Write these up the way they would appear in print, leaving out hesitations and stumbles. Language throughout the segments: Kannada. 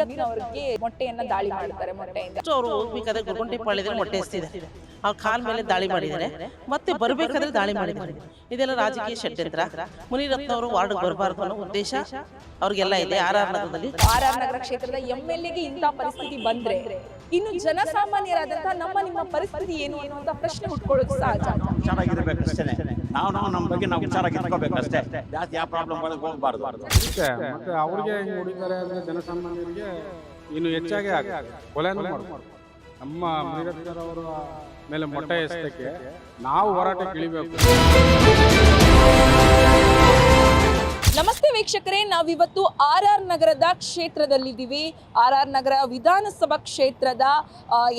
ಮುನಿರತ್ನವರಿಗೆ ಮೊಟ್ಟೆಯನ್ನ ದಾಳಿ ಮಾಡ್ತಾರೆ. ಮೊಟ್ಟೆಯಿಂದ ಅವರು ಹೋಗ್ಬೇಕಾದ್ರೆ ಗುರುಗುಂಟೆಪಾಳ್ಯದಲ್ಲಿ ಮೊಟ್ಟೆ ಎಸ್ತಿದ್ದಾರೆ, ಅವ್ರ ಕಾಲ ಮೇಲೆ ದಾಳಿ ಮಾಡಿದ್ದಾರೆ, ಮತ್ತೆ ಬರಬೇಕಾದ್ರೆ ದಾಳಿ ಮಾಡಿದ್ದಾರೆ. ಇದೆಲ್ಲ ರಾಜಕೀಯ ಷಡ್ಯಂತ್ರ. ಮುನಿರತ್ನ ಅವರು ವಾರ್ಡ್ ಬರಬಾರ್ದು ಅನ್ನೋ ಉದ್ದೇಶ ಅವ್ರಿಗೆಲ್ಲ ಇದೆ. ಆರ್ ಆರ್ ನಗರ ಕ್ಷೇತ್ರದ ಎಂಎಲ್ಎಗೆ ಇಂಥ ಪರಿಸ್ಥಿತಿ ಬಂದ್ರೆ ಇನ್ನು ಜನಸಾಮಾನ್ಯರಾದಂತಹ ನಿಮ್ಮ ಪರಿಸ್ಥಿತಿ ಏನು ಅನ್ನುವಂತ ಪ್ರಶ್ನೆ ಹುಟ್ಕೊಳ್ಳೋದು ಸಹಜ. ಚೆನ್ನಾಗಿರ್ಬೇಕು ಅಷ್ಟೇ, ನಾವು ನಮ್ಮ ಬಗ್ಗೆ ನಾವು ವಿಚಾರ ಇಟ್ಕೋಬೇಕು ಅಷ್ಟೇ, ಜಾಸ್ತಿ ಯಾವ ಪ್ರಾಬ್ಲಮ್ ಹೋಗಬಾರ್ದು. ಮತ್ತೆ ಅವ್ರಿಗೆ ಹೆಂಗ್ ಹೊಡಿತಾರೆ ಅಂದ್ರೆ ಜನಸಾಮಾನ್ಯರಿಗೆ ಇನ್ನು ಹೆಚ್ಚಾಗಿ ಕೊಲೆನೂ ಮಾಡ್ತಾರೆ. ನಮ್ಮ ಮುನಿರತ್ನರವರ ಮೇಲೆ ಮೊಟ್ಟೆ ಎಸೆತಕ್ಕೆ ನಾವು ಹೋರಾಟಕ್ಕೆ ಇಳಿಬೇಕು. ನಮಸ್ತೆ ವೀಕ್ಷಕರೇ, ನಾವಿವತ್ತು ಆರ್ ನಗರದ ಕ್ಷೇತ್ರದಲ್ಲಿದ್ದೀವಿ. ಆರ್ ನಗರ ವಿಧಾನಸಭಾ ಕ್ಷೇತ್ರದ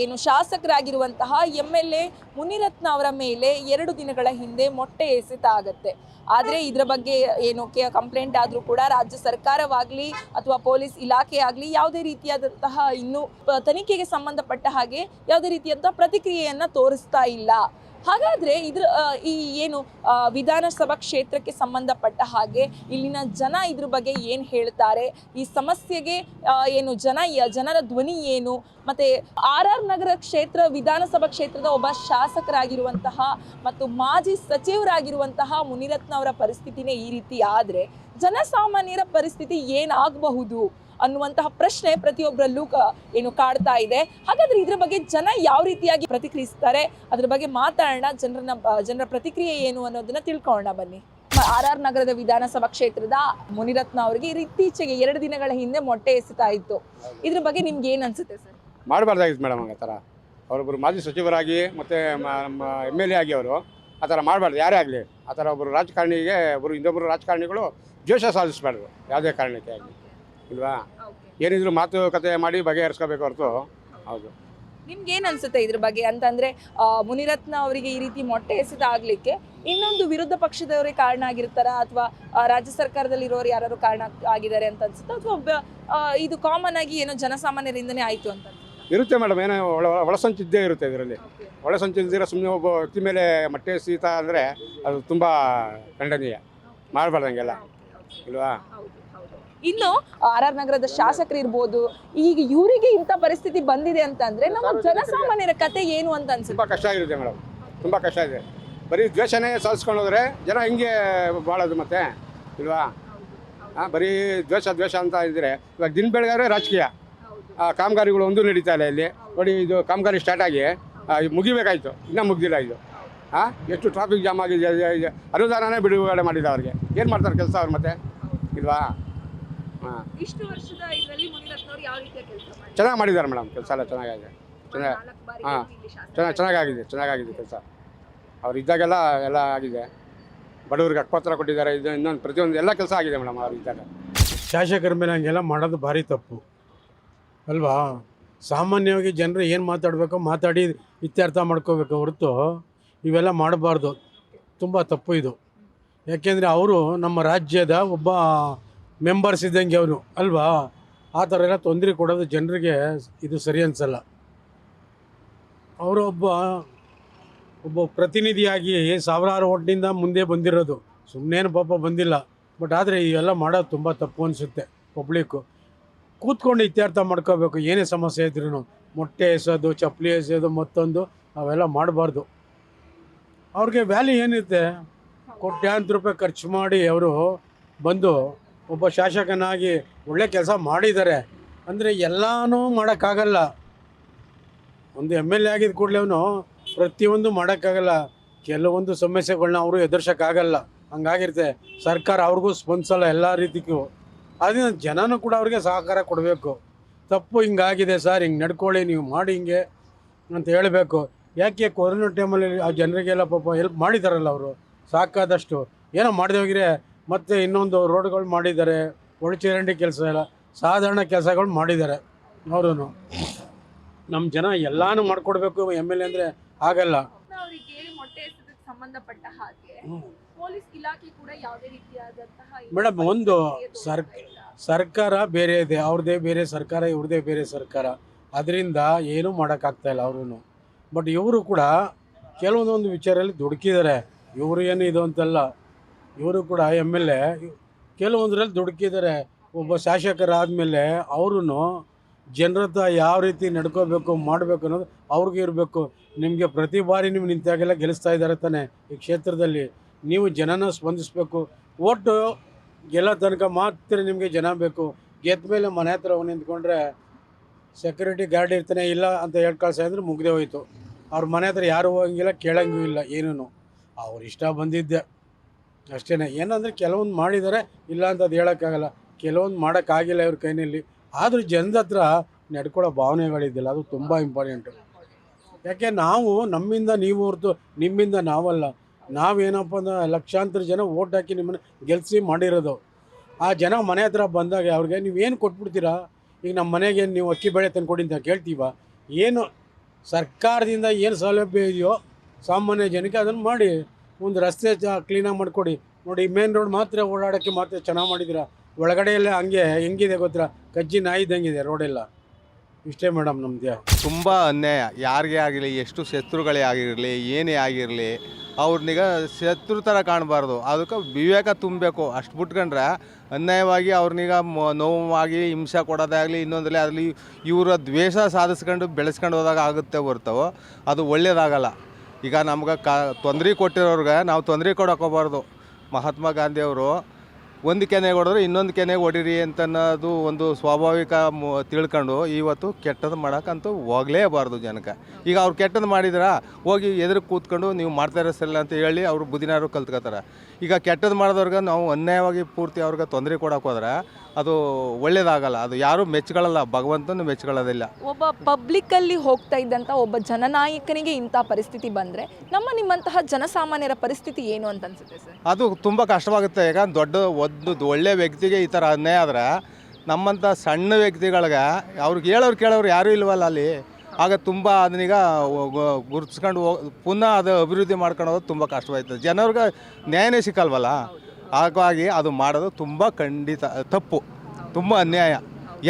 ಏನು ಶಾಸಕರಾಗಿರುವಂತಹ MLA ಮುನಿರತ್ನ ಅವರ ಮೇಲೆ 2 ದಿನಗಳ ಹಿಂದೆ ಮೊಟ್ಟೆ ಎಸೆತ ಆಗತ್ತೆ. ಆದರೆ ಇದರ ಬಗ್ಗೆ ಏನು ಕಂಪ್ಲೇಂಟ್ ಆದರೂ ಕೂಡ ರಾಜ್ಯ ಸರ್ಕಾರವಾಗಲಿ ಅಥವಾ ಪೊಲೀಸ್ ಇಲಾಖೆ ಆಗಲಿ ಯಾವುದೇ ರೀತಿಯಾದಂತಹ ಇನ್ನೂ ತನಿಖೆಗೆ ಸಂಬಂಧಪಟ್ಟ ಹಾಗೆ ಯಾವುದೇ ರೀತಿಯಾದಂತಹ ಪ್ರತಿಕ್ರಿಯೆಯನ್ನು ತೋರಿಸ್ತಾ ಇಲ್ಲ. ಹಾಗಾದರೆ ಈ ಏನು ವಿಧಾನಸಭಾ ಕ್ಷೇತ್ರಕ್ಕೆ ಸಂಬಂಧಪಟ್ಟ ಹಾಗೆ ಇಲ್ಲಿನ ಜನ ಇದ್ರ ಬಗ್ಗೆ ಏನು ಹೇಳ್ತಾರೆ, ಈ ಸಮಸ್ಯೆಗೆ ಏನು ಜನರ ಧ್ವನಿ ಏನು, ಮತ್ತು ಆರ್ ನಗರ ಕ್ಷೇತ್ರ ವಿಧಾನಸಭಾ ಕ್ಷೇತ್ರದ ಒಬ್ಬ ಶಾಸಕರಾಗಿರುವಂತಹ ಮತ್ತು ಮಾಜಿ ಸಚಿವರಾಗಿರುವಂತಹ ಮುನಿರತ್ನ ಅವರ ಪರಿಸ್ಥಿತಿನೇ ಈ ರೀತಿ ಆದರೆ ಜನಸಾಮಾನ್ಯರ ಪರಿಸ್ಥಿತಿ ಏನಾಗಬಹುದು ಅನ್ನುವಂತಹ ಪ್ರಶ್ನೆ ಪ್ರತಿಯೊಬ್ಬರಲ್ಲೂ ಏನು ಕಾಡ್ತಾ ಇದೆ. ಹಾಗಾದ್ರೆ ಇದ್ರ ಬಗ್ಗೆ ಜನ ಯಾವ ರೀತಿಯಾಗಿ ಪ್ರತಿಕ್ರಿಯಿಸ್ತಾರೆ, ಅದ್ರ ಬಗ್ಗೆ ಮಾತಾಡೋಣ. ಜನರ ಪ್ರತಿಕ್ರಿಯೆ ಏನು ಅನ್ನೋದನ್ನ ತಿಳ್ಕೊಳ್ಳೋಣ ಬನ್ನಿ. ಆರ್ ನಗರದ ವಿಧಾನಸಭಾ ಕ್ಷೇತ್ರದ ಮುನಿರತ್ನ ಅವರಿಗೆ ಇತ್ತೀಚೆಗೆ 2 ದಿನಗಳ ಹಿಂದೆ ಮೊಟ್ಟೆ ಎಸೆತಾ ಇತ್ತು. ಇದ್ರ ಬಗ್ಗೆ ನಿಮ್ಗೆ ಏನ್ ಅನ್ಸುತ್ತೆ ಸರ್? ಮಾಡಬಾರ್ದಾಗಿತ್ತು ಮೇಡಮ್. ಆ ಥರ ಅವರೊಬ್ಬರು ಮಾಜಿ ಸಚಿವರಾಗಿ ಮತ್ತು ನಮ್ಮ MLA ಆಗಿ ಅವರು ಆ ಥರ ಮಾಡಬಾರ್ದು. ಯಾರೇ ಆಗಲಿ ಆ ಥರ ಒಬ್ಬರು ರಾಜಕಾರಣಿಗೆ ಇನ್ನೊಬ್ಬರು ರಾಜಕಾರಣಿಗಳು ದ್ವೇಷ ಸಾಧಿಸಬಾರ್ದು ಯಾವುದೇ ಕಾರಣಕ್ಕೆ ಆಗಲಿ, ಇಲ್ವಾ? ಏನಿದ್ರು ಮಾತುಕತೆ ಮಾಡಿ ಬಗೆಹರಿಸ್ಕೋಬೇಕು ಹೊರತು. ಹೌದು. ನಿಮ್ಗೆ ಏನ್ ಅನ್ಸುತ್ತೆ ಇದ್ರ ಬಗ್ಗೆ ಅಂತಂದ್ರೆ ಮುನಿರತ್ನ ಅವರಿಗೆ ಈ ರೀತಿ ಮೊಟ್ಟೆ ಎಸೆತ ಆಗ್ಲಿಕ್ಕೆ ಇನ್ನೊಂದು ವಿರುದ್ಧ ಪಕ್ಷದವರೇ ಕಾರಣ ಆಗಿರ್ತಾರ ಅಥವಾ ರಾಜ್ಯ ಸರ್ಕಾರದಲ್ಲಿ ಇರೋರು ಯಾರು ಕಾರಣ ಆಗಿದ್ದಾರೆ ಅಂತ ಅನ್ಸುತ್ತೆ, ಅಥವಾ ಇದು ಕಾಮನ್ ಆಗಿ ಏನೋ ಜನಸಾಮಾನ್ಯರಿಂದನೇ ಆಯ್ತು ಅಂತ ಇರುತ್ತೆ ಮೇಡಮ್? ಏನೋ ಒಳಸಂಚಿದ್ದೇ ಇರುತ್ತೆ ಇದರಲ್ಲಿ. ಒಳಸಂಚಿಲ್ದಿರ ಸುಮ್ಮನೆ ಒಬ್ಬ ವ್ಯಕ್ತಿ ಮೇಲೆ ಮೊಟ್ಟೆ ಎಸೆತ ಅಂದರೆ ಅದು ತುಂಬ ಖಂಡನೀಯ. ಮಾಡಬಾರ್ದಂಗೆಲ್ಲ, ಇಲ್ವಾ? ಇನ್ನು ಆರ್ ನಗರದ ಶಾಸಕರು ಇರ್ಬೋದು, ಈಗ ಇವರಿಗೆ ಇಂಥ ಪರಿಸ್ಥಿತಿ ಬಂದಿದೆ ಅಂತಂದ್ರೆ ನಮ್ಮ ಜನಸಾಮಾನ್ಯರ ಕತೆ ಏನು ಅಂತ ಅನ್ಸುತ್ತೆ. ತುಂಬ ಕಷ್ಟ ಆಗಿರುತ್ತೆ ಮೇಡಮ್, ತುಂಬ ಕಷ್ಟ ಇದೆ. ಬರೀ ದ್ವೇಷನೇ ಸಾಧಿಸ್ಕೊಂಡು ಹೋದ್ರೆ ಜನ ಹಿಂಗೆ ಬಾಳೋದು ಮತ್ತೆ, ಇಲ್ವಾ? ಬರೀ ದ್ವೇಷ ಅಂತ ಇದ್ದರೆ ಇವಾಗ ದಿನ ಬೆಳಗಾದ್ರೆ ರಾಜಕೀಯ, ಕಾಮಗಾರಿಗಳು ಒಂದು ನಡೀತಾ ಇಲ್ಲ ಇಲ್ಲಿ. ನೋಡಿ, ಇದು ಕಾಮಗಾರಿ ಸ್ಟಾರ್ಟ್ ಆಗಿ ಮುಗಿಬೇಕಾಯ್ತು, ಇನ್ನೂ ಮುಗ್ದಿಲ್ಲ ಇದು. ಎಷ್ಟು ಟ್ರಾಫಿಕ್ ಜಾಮ್ ಆಗಿದೆ. ಅನುದಾನನೇ ಬಿಡುಗಡೆ ಮಾಡಿದ ಅವ್ರಿಗೆ. ಏನು ಮಾಡ್ತಾರೆ ಕೆಲಸ ಅವ್ರು ಮತ್ತೆ, ಇಲ್ವಾ? ಇಷ್ಟು ವರ್ಷದ ಇದರಲ್ಲಿ ಮುನಿರತ್ನ ಅವರು ಯಾವ ರೀತಿಯ ಕೆಲಸ ಮಾಡಿದ್ದಾರೆ? ಚೆನ್ನಾಗಿ ಮಾಡಿದ್ದಾರೆ ಮೇಡಮ್, ಕೆಲಸ ಎಲ್ಲ ಚೆನ್ನಾಗಿದೆ. ಚೆನ್ನಾಗಾಗಿದೆ ಕೆಲಸ. ಅವ್ರು ಇದ್ದಾಗೆಲ್ಲ ಎಲ್ಲ ಆಗಿದೆ. ಬಡವ್ರಿಗೆ ಹಕ್ಕುಪತ್ರ ಕೊಟ್ಟಿದ್ದಾರೆ, ಇದು ಇನ್ನೊಂದು ಪ್ರತಿಯೊಂದು ಎಲ್ಲ ಕೆಲಸ ಆಗಿದೆ ಮೇಡಮ್ ಅವ್ರು ಇದ್ದಾಗ. ಶಾಸಕರ ಮೇಲೆ ಹಂಗೆಲ್ಲ ಮಾಡೋದು ಭಾರಿ ತಪ್ಪು ಅಲ್ವಾ? ಸಾಮಾನ್ಯವಾಗಿ ಜನರು ಏನು ಮಾತಾಡಬೇಕೋ ಮಾತಾಡಿ ಇತ್ಯರ್ಥ ಮಾಡ್ಕೋಬೇಕು ಹೊರತು ಇವೆಲ್ಲ ಮಾಡಬಾರ್ದು. ತುಂಬ ತಪ್ಪು ಇದು. ಯಾಕೆಂದರೆ ಅವರು ನಮ್ಮ ರಾಜ್ಯದ ಒಬ್ಬ ಮೆಂಬರ್ಸ್ ಇದ್ದಂಗೆ ಅವರು ಅಲ್ವಾ? ಆ ಥರ ಎಲ್ಲ ತೊಂದರೆ ಕೊಡೋದು ಜನರಿಗೆ ಇದು ಸರಿ ಅನಿಸಲ್ಲ. ಅವರು ಒಬ್ಬ ಪ್ರತಿನಿಧಿಯಾಗಿ ಸಾವಿರಾರು ಓಟ್ನಿಂದ ಮುಂದೆ ಬಂದಿರೋದು, ಸುಮ್ಮನೇನು ಪಾಪ ಬಂದಿಲ್ಲ. ಬಟ್ ಆದರೆ ಇವೆಲ್ಲ ಮಾಡೋದು ತುಂಬ ತಪ್ಪು ಅನಿಸುತ್ತೆ. ಪಬ್ಲಿಕ್ಕು ಕೂತ್ಕೊಂಡು ಇತ್ಯರ್ಥ ಮಾಡ್ಕೋಬೇಕು. ಏನೇ ಸಮಸ್ಯೆ ಇದ್ರೂ ಮೊಟ್ಟೆ ಎಸೋದು, ಚಪ್ಪಲಿ ಎಸೆಯೋದು, ಮತ್ತೊಂದು ಅವೆಲ್ಲ ಮಾಡಬಾರ್ದು. ಅವ್ರಿಗೆ ವ್ಯಾಲ್ಯೂ ಏನಿರುತ್ತೆ? ಕೋಟ್ಯಾಂತರ ರೂಪಾಯಿ ಖರ್ಚು ಮಾಡಿ ಅವರು ಬಂದು ಒಬ್ಬ ಶಾಸಕನಾಗಿ ಒಳ್ಳೆ ಕೆಲಸ ಮಾಡಿದ್ದಾರೆ ಅಂದರೆ ಎಲ್ಲನೂ ಮಾಡೋಕ್ಕಾಗಲ್ಲ. ಒಂದು MLA ಆಗಿದ್ದ ಕೂಡಲೇ ಅವನು ಪ್ರತಿಯೊಂದು ಮಾಡೋಕ್ಕಾಗಲ್ಲ. ಕೆಲವೊಂದು ಸಮಸ್ಯೆಗಳನ್ನ ಅವರು ಎದುರ್ಸೋಕ್ಕಾಗಲ್ಲ. ಹಂಗಾಗಿರುತ್ತೆ. ಸರ್ಕಾರ ಅವ್ರಿಗೂ ಸ್ಪಂದಿಸಲ್ಲ ಎಲ್ಲ ರೀತಿಗೂ. ಅದರಿಂದ ಜನನೂ ಕೂಡ ಅವ್ರಿಗೆ ಸಹಕಾರ ಕೊಡಬೇಕು. ತಪ್ಪು ಹಿಂಗಾಗಿದೆ ಸರ್, ಹಿಂಗೆ ನಡ್ಕೊಳ್ಳಿ, ನೀವು ಮಾಡಿ ಹಿಂಗೆ ಅಂತ ಹೇಳಬೇಕು. ಯಾಕೆ ಕೊರೋನಾ ಟೈಮಲ್ಲಿ ಆ ಜನರಿಗೆಲ್ಲ ಪಾಪ ಹೆಲ್ಪ್ ಮಾಡಿದಾರಲ್ಲ ಅವರು ಸಾಕಾದಷ್ಟು. ಏನೋ ಮಾಡದೆ ಹೋಗಿರೆ ಮತ್ತು ಇನ್ನೊಂದು ರೋಡ್ಗಳು ಮಾಡಿದ್ದಾರೆ, ಒಳಚರಂಡಿ ಕೆಲಸ ಎಲ್ಲ ಸಾಧಾರಣ ಕೆಲಸಗಳು ಮಾಡಿದ್ದಾರೆ ಅವರು. ನಮ್ಮ ಜನ ಎಲ್ಲಾನು ಮಾಡಿಕೊಡ್ಬೇಕು MLA ಅಂದರೆ ಆಗಲ್ಲ. ಸಂಬಂಧಪಟ್ಟ ಹಾಗೆ ಪೊಲೀಸ್ ಇಲಾಖೆ ಕೂಡ ಯಾವುದೇ ರೀತಿಯಾದಂತಹ ಮೇಡಮ್, ಒಂದು ಸರ್ಕಾರ ಬೇರೆ ಇದೆ, ಅವ್ರದ್ದೇ ಬೇರೆ ಸರ್ಕಾರ, ಇವ್ರದ್ದೇ ಬೇರೆ ಸರ್ಕಾರ. ಅದರಿಂದ ಏನೂ ಮಾಡೋಕ್ಕಾಗ್ತಾಯಿಲ್ಲ ಅವರು. ಬಟ್ ಇವರು ಕೂಡ ಕೆಲವೊಂದೊಂದು ವಿಚಾರದಲ್ಲಿ ದುಡುಕಿದ್ದಾರೆ. ಇವರು ಏನು ಇದು ಅಂತಲ್ಲ, ಇವರು ಕೂಡ MLA ಕೆಲವೊಂದರಲ್ಲಿ ದುಡುಕಿದ್ದಾರೆ. ಒಬ್ಬ ಶಾಸಕರಾದಮೇಲೆ ಅವರು ಜನರ ಹತ್ರ ಯಾವ ರೀತಿ ನಡ್ಕೋಬೇಕು ಮಾಡಬೇಕು ಅನ್ನೋದು ಅವ್ರಿಗೆ ಇರಬೇಕು. ನಿಮಗೆ ಪ್ರತಿ ಬಾರಿ ನೀವು ನಿಂತಾಗೆಲ್ಲ ಗೆಲ್ಲಿಸ್ತಾ ಇದ್ದಾರೆ ತಾನೆ ಈ ಕ್ಷೇತ್ರದಲ್ಲಿ. ನೀವು ಜನನ ಸ್ಪಂದಿಸಬೇಕು. ಒಟ್ಟು ಗೆಲ್ಲೋ ತನಕ ಮಾತ್ರ ನಿಮಗೆ ಜನ ಬೇಕು. ಗೆದ್ದ ಮೇಲೆ ಮನೆ ಹತ್ರ ಹೋಗಿ ನಿಂತ್ಕೊಂಡ್ರೆ ಸೆಕ್ಯೂರಿಟಿ ಗಾರ್ಡ್ ಇರ್ತಾನೆ, ಇಲ್ಲ ಅಂತ ಹೇಳಿ ಕಳ್ಸ ಅಂದರೆ ಮುಗ್ದೇ ಹೋಯ್ತು. ಅವ್ರ ಮನೆ ಹತ್ರ ಯಾರು ಹೋಗಂಗಿಲ್ಲ, ಕೇಳಂಗೂ ಇಲ್ಲ ಏನೂ. ಅವ್ರು ಇಷ್ಟ ಬಂದಿದ್ದೆ ಅಷ್ಟೇ. ಏನಂದರೆ ಕೆಲವೊಂದು ಮಾಡಿದ್ದಾರೆ, ಇಲ್ಲ ಅಂತ ಅದು ಹೇಳೋಕ್ಕಾಗಲ್ಲ. ಕೆಲವೊಂದು ಮಾಡೋಕ್ಕಾಗಿಲ್ಲ ಇವ್ರ ಕೈನಲ್ಲಿ. ಆದರೂ ಜನದ ಹತ್ರ ನಡ್ಕೊಳ್ಳೋ ಭಾವನೆಗಳಿದ್ದಿಲ್ಲ, ಅದು ತುಂಬ ಇಂಪಾರ್ಟೆಂಟು. ಯಾಕೆ ನಾವು ನಮ್ಮಿಂದ ನೀವು ಹೊರತು ನಿಮ್ಮಿಂದ ನಾವಲ್ಲ. ನಾವೇನಪ್ಪ ಅಂದ್ರೆ ಲಕ್ಷಾಂತರ ಜನ ಓಟ್ ಹಾಕಿ ನಿಮ್ಮನ್ನು ಗೆಲ್ಲಿಸಿ ಮಾಡಿರೋದು. ಆ ಜನ ಮನೆ ಹತ್ರ ಬಂದಾಗ ಅವ್ರಿಗೆ ನೀವೇನು ಕೊಟ್ಬಿಡ್ತೀರಾ? ಈಗ ನಮ್ಮ ಮನೆಗೆ ನೀವು ಅಕ್ಕಿ ಬೇಳೆ ತಂದುಕೊಡಿ ಅಂತ ಕೇಳ್ತೀವ? ಏನು ಸರ್ಕಾರದಿಂದ ಏನು ಸೌಲಭ್ಯ ಇದೆಯೋ ಸಾಮಾನ್ಯ ಜನಕ್ಕೆ ಅದನ್ನು ಮಾಡಿ. ಒಂದು ರಸ್ತೆ ಕ್ಲೀನಾಗಿ ಮಾಡಿಕೊಡಿ. ನೋಡಿ, ಮೇನ್ ರೋಡ್ ಮಾತ್ರ ಓಡಾಡೋಕ್ಕೆ ಮಾತ್ರ ಚೆನ್ನಾಗಿ ಮಾಡಿದ್ದೀರಾ. ಒಳಗಡೆ ಎಲ್ಲ ಹಂಗೆ ಹೆಂಗಿದೆ ಗೊತ್ತಿಲ್ಲ, ಕಜ್ಜಿ ನಾಯಿ ಇದ್ದಂಗಿದೆ ರೋಡೆಲ್ಲ. ಇಷ್ಟೇ ಮೇಡಮ್ ನಮ್ಮದೇ. ತುಂಬ ಅನ್ಯಾಯ. ಯಾರಿಗೇ ಆಗಿರಲಿ, ಎಷ್ಟು ಶತ್ರುಗಳೇ ಆಗಿರಲಿ, ಏನೇ ಆಗಿರಲಿ, ಅವ್ರನ್ನೀಗ ಶತ್ರು ಥರ ಕಾಣಬಾರ್ದು. ಅದಕ್ಕೆ ವಿವೇಕ ತುಂಬಬೇಕು. ಅಷ್ಟು ಬಿಟ್ಕೊಂಡ್ರೆ ಅನ್ಯಾಯವಾಗಿ ಅವ್ರನ್ನೀಗ ನೋವಾಗಿ ಹಿಂಸೆ ಕೊಡೋದೇ ಆಗಲಿ, ಇನ್ನೊಂದರಲ್ಲಿ ಆಗಲಿ, ಇವರ ದ್ವೇಷ ಸಾಧಿಸ್ಕೊಂಡು ಬೆಳೆಸ್ಕೊಂಡು ಹೋದಾಗ ಆಗುತ್ತೆ ಹೊರ್ತವೋ ಅದು ಒಳ್ಳೆಯದಾಗಲ್ಲ. ಈಗ ನಮ್ಗೆ ತೊಂದರೆ ಕೊಟ್ಟಿರೋರ್ಗೆ ನಾವು ತೊಂದರೆ ಕೊಡೋಕೋಬಾರ್ದು. ಮಹಾತ್ಮ ಗಾಂಧಿಯವರು ಒಂದು ಕೆನೆಗೆ ಹೊಡೆದ್ರೆ ಇನ್ನೊಂದು ಕೆನೆಗೆ ಹೊಡೀರಿ ಅಂತನ್ನೋದು ಒಂದು ಸ್ವಾಭಾವಿಕ ತಿಳ್ಕೊಂಡು ಇವತ್ತು ಕೆಟ್ಟದ್ದು ಮಾಡೋಕ್ಕಂತೂ ಹೋಗಲೇಬಾರ್ದು ಜನಕ್ಕೆ. ಈಗ ಅವ್ರು ಕೆಟ್ಟದ್ದು ಮಾಡಿದ್ರೆ ಹೋಗಿ ಎದುರು ಕೂತ್ಕೊಂಡು ನೀವು ಮಾಡ್ತಾ ಇರೋಸಲ್ಲ ಅಂತ ಹೇಳಿ ಅವರು ಬುದ್ಧಿನಾರು ಕಲ್ತ್ಕೋತಾರೆ. ಈಗ ಕೆಟ್ಟದ್ದು ಮಾಡಿದವ್ರಿಗೆ ನಾವು ಅನ್ಯಾಯವಾಗಿ ಪೂರ್ತಿ ಅವ್ರಿಗೆ ತೊಂದರೆ ಕೊಡೋಕೆ ಹೋದ್ರೆ ಅದು ಒಳ್ಳೇದಾಗಲ್ಲ. ಅದು ಯಾರೂ ಮೆಚ್ಕೊಳ್ಳಲ್ಲ, ಭಗವಂತನೂ ಮೆಚ್ಕೊಳ್ಳೋದಿಲ್ಲ. ಒಬ್ಬ ಪಬ್ಲಿಕ್ಕಲ್ಲಿ ಹೋಗ್ತಾ ಇದ್ದಂಥ ಒಬ್ಬ ಜನನಾಯಕನಿಗೆ ಇಂಥ ಪರಿಸ್ಥಿತಿ ಬಂದರೆ ನಿಮ್ಮಂತಹ ಜನಸಾಮಾನ್ಯರ ಪರಿಸ್ಥಿತಿ ಏನು ಅಂತ ಅನ್ಸುತ್ತೆ ಸರ್? ಅದು ತುಂಬ ಕಷ್ಟವಾಗುತ್ತೆ. ಈಗ ಒಂದು ಒಳ್ಳೆ ವ್ಯಕ್ತಿಗೆ ಈ ಥರ ಅನ್ಯಾಯ ಆದರೆ ನಮ್ಮಂಥ ಸಣ್ಣ ವ್ಯಕ್ತಿಗಳಿಗೆ ಅವ್ರಿಗೆ ಕೇಳೋರು ಯಾರೂ ಇಲ್ವಲ್ಲ ಅಲ್ಲಿ. ಆಗ ತುಂಬ ಅದನ್ನೀಗ ಗುರುತಿಸ್ಕೊಂಡು ಪುನಃ ಅದು ಅಭಿವೃದ್ಧಿ ಮಾಡ್ಕೊಂಡು ಹೋಗೋದು ತುಂಬ ಕಷ್ಟವಾಯ್ತದೆ. ಜನರಿಗೆ ನ್ಯಾಯನೇ ಸಿಕ್ಕಲ್ವಲ್ಲ. ಹಾಗಾಗಿ ಅದು ಮಾಡೋದು ತುಂಬ ಖಂಡಿತ ತಪ್ಪು, ತುಂಬ ಅನ್ಯಾಯ.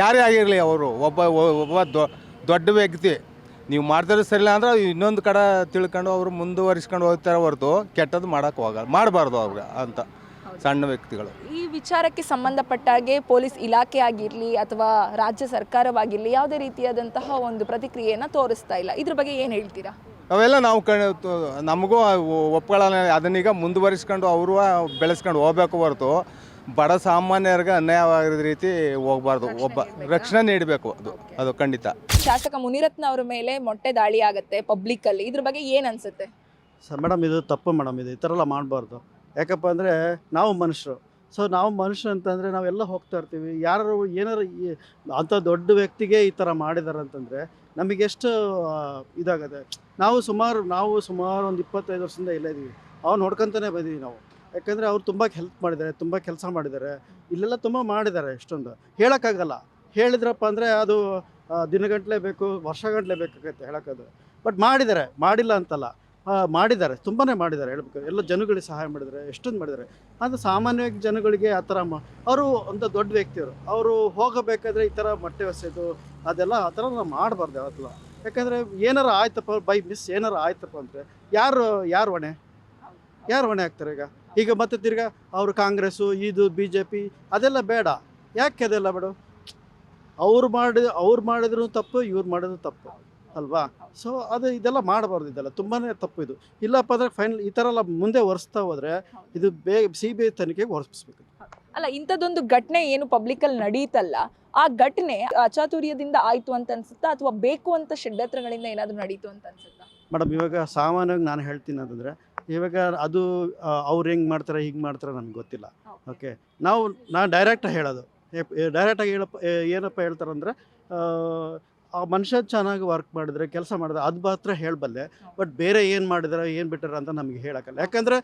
ಯಾರೇ ಆಗಿರಲಿ, ಅವರು ಒಬ್ಬ ದೊಡ್ಡ ವ್ಯಕ್ತಿ ನೀವು ಮಾಡ್ತಾರೆ ಸರಿಲ್ಲ ಅಂದ್ರೆ ಇನ್ನೊಂದು ಕಡೆ ತಿಳ್ಕೊಂಡು ಅವರು ಮುಂದುವರಿಸ್ಕೊಂಡು ಹೋಗ್ತಾರೆ ಹೊರತು ಕೆಟ್ಟದ್ದು ಮಾಡೋಕ್ಕೆ ಹೋಗಲ್ಲ, ಮಾಡಬಾರ್ದು ಅವ್ರಿಗೆ ಅಂತ ಸಣ್ಣ ವ್ಯಕ್ತಿಗಳು. ಈ ವಿಚಾರಕ್ಕೆ ಸಂಬಂಧಪಟ್ಟಾಗೆ ಪೊಲೀಸ್ ಇಲಾಖೆ ಆಗಿರಲಿ ಅಥವಾ ರಾಜ್ಯ ಸರ್ಕಾರವಾಗಿರಲಿ ಯಾವುದೇ ರೀತಿಯಾದಂತಹ ಒಂದು ಪ್ರತಿಕ್ರಿಯೆಯನ್ನು ತೋರಿಸ್ತಾ ಇಲ್ಲ. ಇದ್ರ ಬಗ್ಗೆ ಏನು ಹೇಳ್ತೀರಾ? ಅವೆಲ್ಲ ನಾವು ನಮಗೂ ಒಪ್ಕೊಳ್ಳೋಣ. ಅದನ್ನೀಗ ಮುಂದುವರಿಸ್ಕೊಂಡು ಅವರು ಬೆಳೆಸ್ಕೊಂಡು ಹೋಗ್ಬೇಕು ಹೊರತು ಬಡ ಸಾಮಾನ್ಯರಿಗೆ ಅನ್ಯಾಯವಾಗಿರೋ ರೀತಿ ಹೋಗಬಾರ್ದು. ಒಬ್ಬ ರಕ್ಷಣೆ ನೀಡಬೇಕು, ಅದು ಖಂಡಿತ. ಶಾಸಕ ಮುನಿರತ್ನ ಅವರ ಮೇಲೆ ಮೊಟ್ಟೆ ದಾಳಿ ಆಗುತ್ತೆ ಪಬ್ಲಿಕ್ಕಲ್ಲಿ, ಇದ್ರ ಬಗ್ಗೆ ಏನು ಅನಿಸುತ್ತೆ ಸರ್? ಮೇಡಮ್, ಇದು ತಪ್ಪು ಮೇಡಮ್. ಇದು ಈ ಥರ ಎಲ್ಲ ಮಾಡಬಾರ್ದು. ಯಾಕಪ್ಪ ಅಂದರೆ ನಾವು ಮನುಷ್ಯರು. ಸೊ ನಾವು ಮನುಷ್ಯರು ಅಂತಂದರೆ ನಾವೆಲ್ಲ ಹೋಗ್ತಾ ಇರ್ತೀವಿ. ಯಾರು ಏನಾರು ಅಂಥ ದೊಡ್ಡ ವ್ಯಕ್ತಿಗೆ ಈ ಥರ ಮಾಡಿದ್ದಾರೆ ಅಂತಂದರೆ ನಮಗೆಷ್ಟು ಇದಾಗುತ್ತೆ. ನಾವು ಸುಮಾರು ಒಂದು 25 ವರ್ಷದಿಂದ ಇಲ್ಲೇ ಇದ್ದೀವಿ. ಅವ್ರು ನೋಡ್ಕೊತಾನೆ ಬಂದೀವಿ ನಾವು. ಯಾಕಂದರೆ ಅವ್ರು ತುಂಬ ಹೆಲ್ಪ್ ಮಾಡಿದ್ದಾರೆ, ತುಂಬ ಕೆಲಸ ಮಾಡಿದ್ದಾರೆ. ಇಲ್ಲೆಲ್ಲ ತುಂಬ ಮಾಡಿದ್ದಾರೆ. ಎಷ್ಟೊಂದು ಹೇಳೋಕ್ಕಾಗಲ್ಲ. ಹೇಳಿದ್ರಪ್ಪ ಅಂದರೆ ಅದು ದಿನಗಟ್ಟಲೆ ಬೇಕು, ವರ್ಷಗಟ್ಟಲೆ ಬೇಕಾಗತ್ತೆ ಹೇಳೋಕ್ಕದು. ಬಟ್ ಮಾಡಿದ್ದಾರೆ, ಮಾಡಿಲ್ಲ ಅಂತಲ್ಲ, ಮಾಡಿದ್ದಾರೆ, ತುಂಬಾ ಮಾಡಿದ್ದಾರೆ. ಹೇಳ್ಬೇಕು, ಎಲ್ಲ ಜನಗಳಿಗೆ ಸಹಾಯ ಮಾಡಿದ್ದಾರೆ, ಎಷ್ಟೊಂದು ಮಾಡಿದ್ದಾರೆ. ಅದು ಸಾಮಾನ್ಯವಾಗಿ ಜನಗಳಿಗೆ ಆ ಥರ ಅವರು ಒಂದು ದೊಡ್ಡ ವ್ಯಕ್ತಿಯವರು. ಅವರು ಹೋಗಬೇಕಾದ್ರೆ ಈ ಥರ ಮೊಟ್ಟೆ ಹೊಸೆದು ಅದೆಲ್ಲ ಆ ಥರ ನಾವು ಮಾಡಬಾರ್ದು ಯಾವತ್ತಲ್ಲ. ಯಾಕಂದರೆ ಏನಾರು ಆಯ್ತಪ್ಪ, ಬೈ ಮಿಸ್ ಏನಾರು ಆಯ್ತಪ್ಪ ಅಂದರೆ ಯಾರು ಹೊಣೆ ಆಗ್ತಾರೆ? ಈಗ ಮತ್ತೆ ತಿರ್ಗಾ ಅವರು ಕಾಂಗ್ರೆಸ್ಸು, ಇದು BJP ಅದೆಲ್ಲ ಬೇಡ. ಯಾಕೆ ಅದೆಲ್ಲ ಬೇಡ? ಅವ್ರು ಮಾಡಿದ್ರು ತಪ್ಪು, ಇವ್ರು ಮಾಡಿದ್ರು ತಪ್ಪು ಅಲ್ವಾ? ಸೊ ಇದೆಲ್ಲ ಮಾಡಬಾರ್ದು. ಇದೆಲ್ಲ ತುಂಬಾ ತಪ್ಪು. ಇದು ಇಲ್ಲಪ್ಪ ಅಂದರೆ ಫೈನಲ್ ಈ ಥರ ಎಲ್ಲ ಮುಂದೆ ಒರೆಸ್ತಾ ಹೋದರೆ ಇದು CBI ತನಿಖೆಗೆ ಒರೆಸ್ಬೇಕು. ಅಲ್ಲ, ಇಂಥದ್ದೊಂದು ಘಟನೆ ಏನು ಪಬ್ಲಿಕ್ಕಲ್ಲಿ ನಡೀತಲ್ಲ, ಆ ಘಟನೆ ಅಚಾತುರ್ಯದಿಂದ ಆಯಿತು ಅಂತ ಅನ್ಸುತ್ತಾ ಅಥವಾ ಬೇಕು ಅಂತ ಷಡ್ಯಂತ್ರಗಳಿಂದ ಏನಾದರೂ ನಡೀತು ಅಂತ ಅನ್ಸುತ್ತಾ? ಮೇಡಮ್, ಇವಾಗ ಸಾಮಾನ್ಯವಾಗಿ ನಾನು ಹೇಳ್ತೀನಿ ಅಂತಂದರೆ, ಇವಾಗ ಅದು ಅವ್ರು ಹೆಂಗೆ ಮಾಡ್ತಾರೆ ಹೀಗೆ ಮಾಡ್ತಾರೆ ನನಗೆ ಗೊತ್ತಿಲ್ಲ. ಓಕೆ, ನಾನು ಡೈರೆಕ್ಟಾಗಿ ಹೇಳೋದು, ಡೈರೆಕ್ಟಾಗಿ ಏನಪ್ಪ ಹೇಳ್ತಾರಂದರೆ, ಆ ಮನುಷ್ಯ ಚೆನ್ನಾಗಿ ವರ್ಕ್ ಮಾಡಿದ್ರೆ, ಕೆಲಸ ಮಾಡಿದ್ರೆ ಅದು ಮಾತ್ರ ಹೇಳಬಲ್ಲೆ. ಬಟ್ ಬೇರೆ ಏನು ಮಾಡಿದಾರೆ, ಏನು ಬಿಟ್ಟಾರೆ ಅಂತ ನಮಗೆ ಹೇಳೋಕ್ಕಲ್ಲ. ಯಾಕಂದರೆ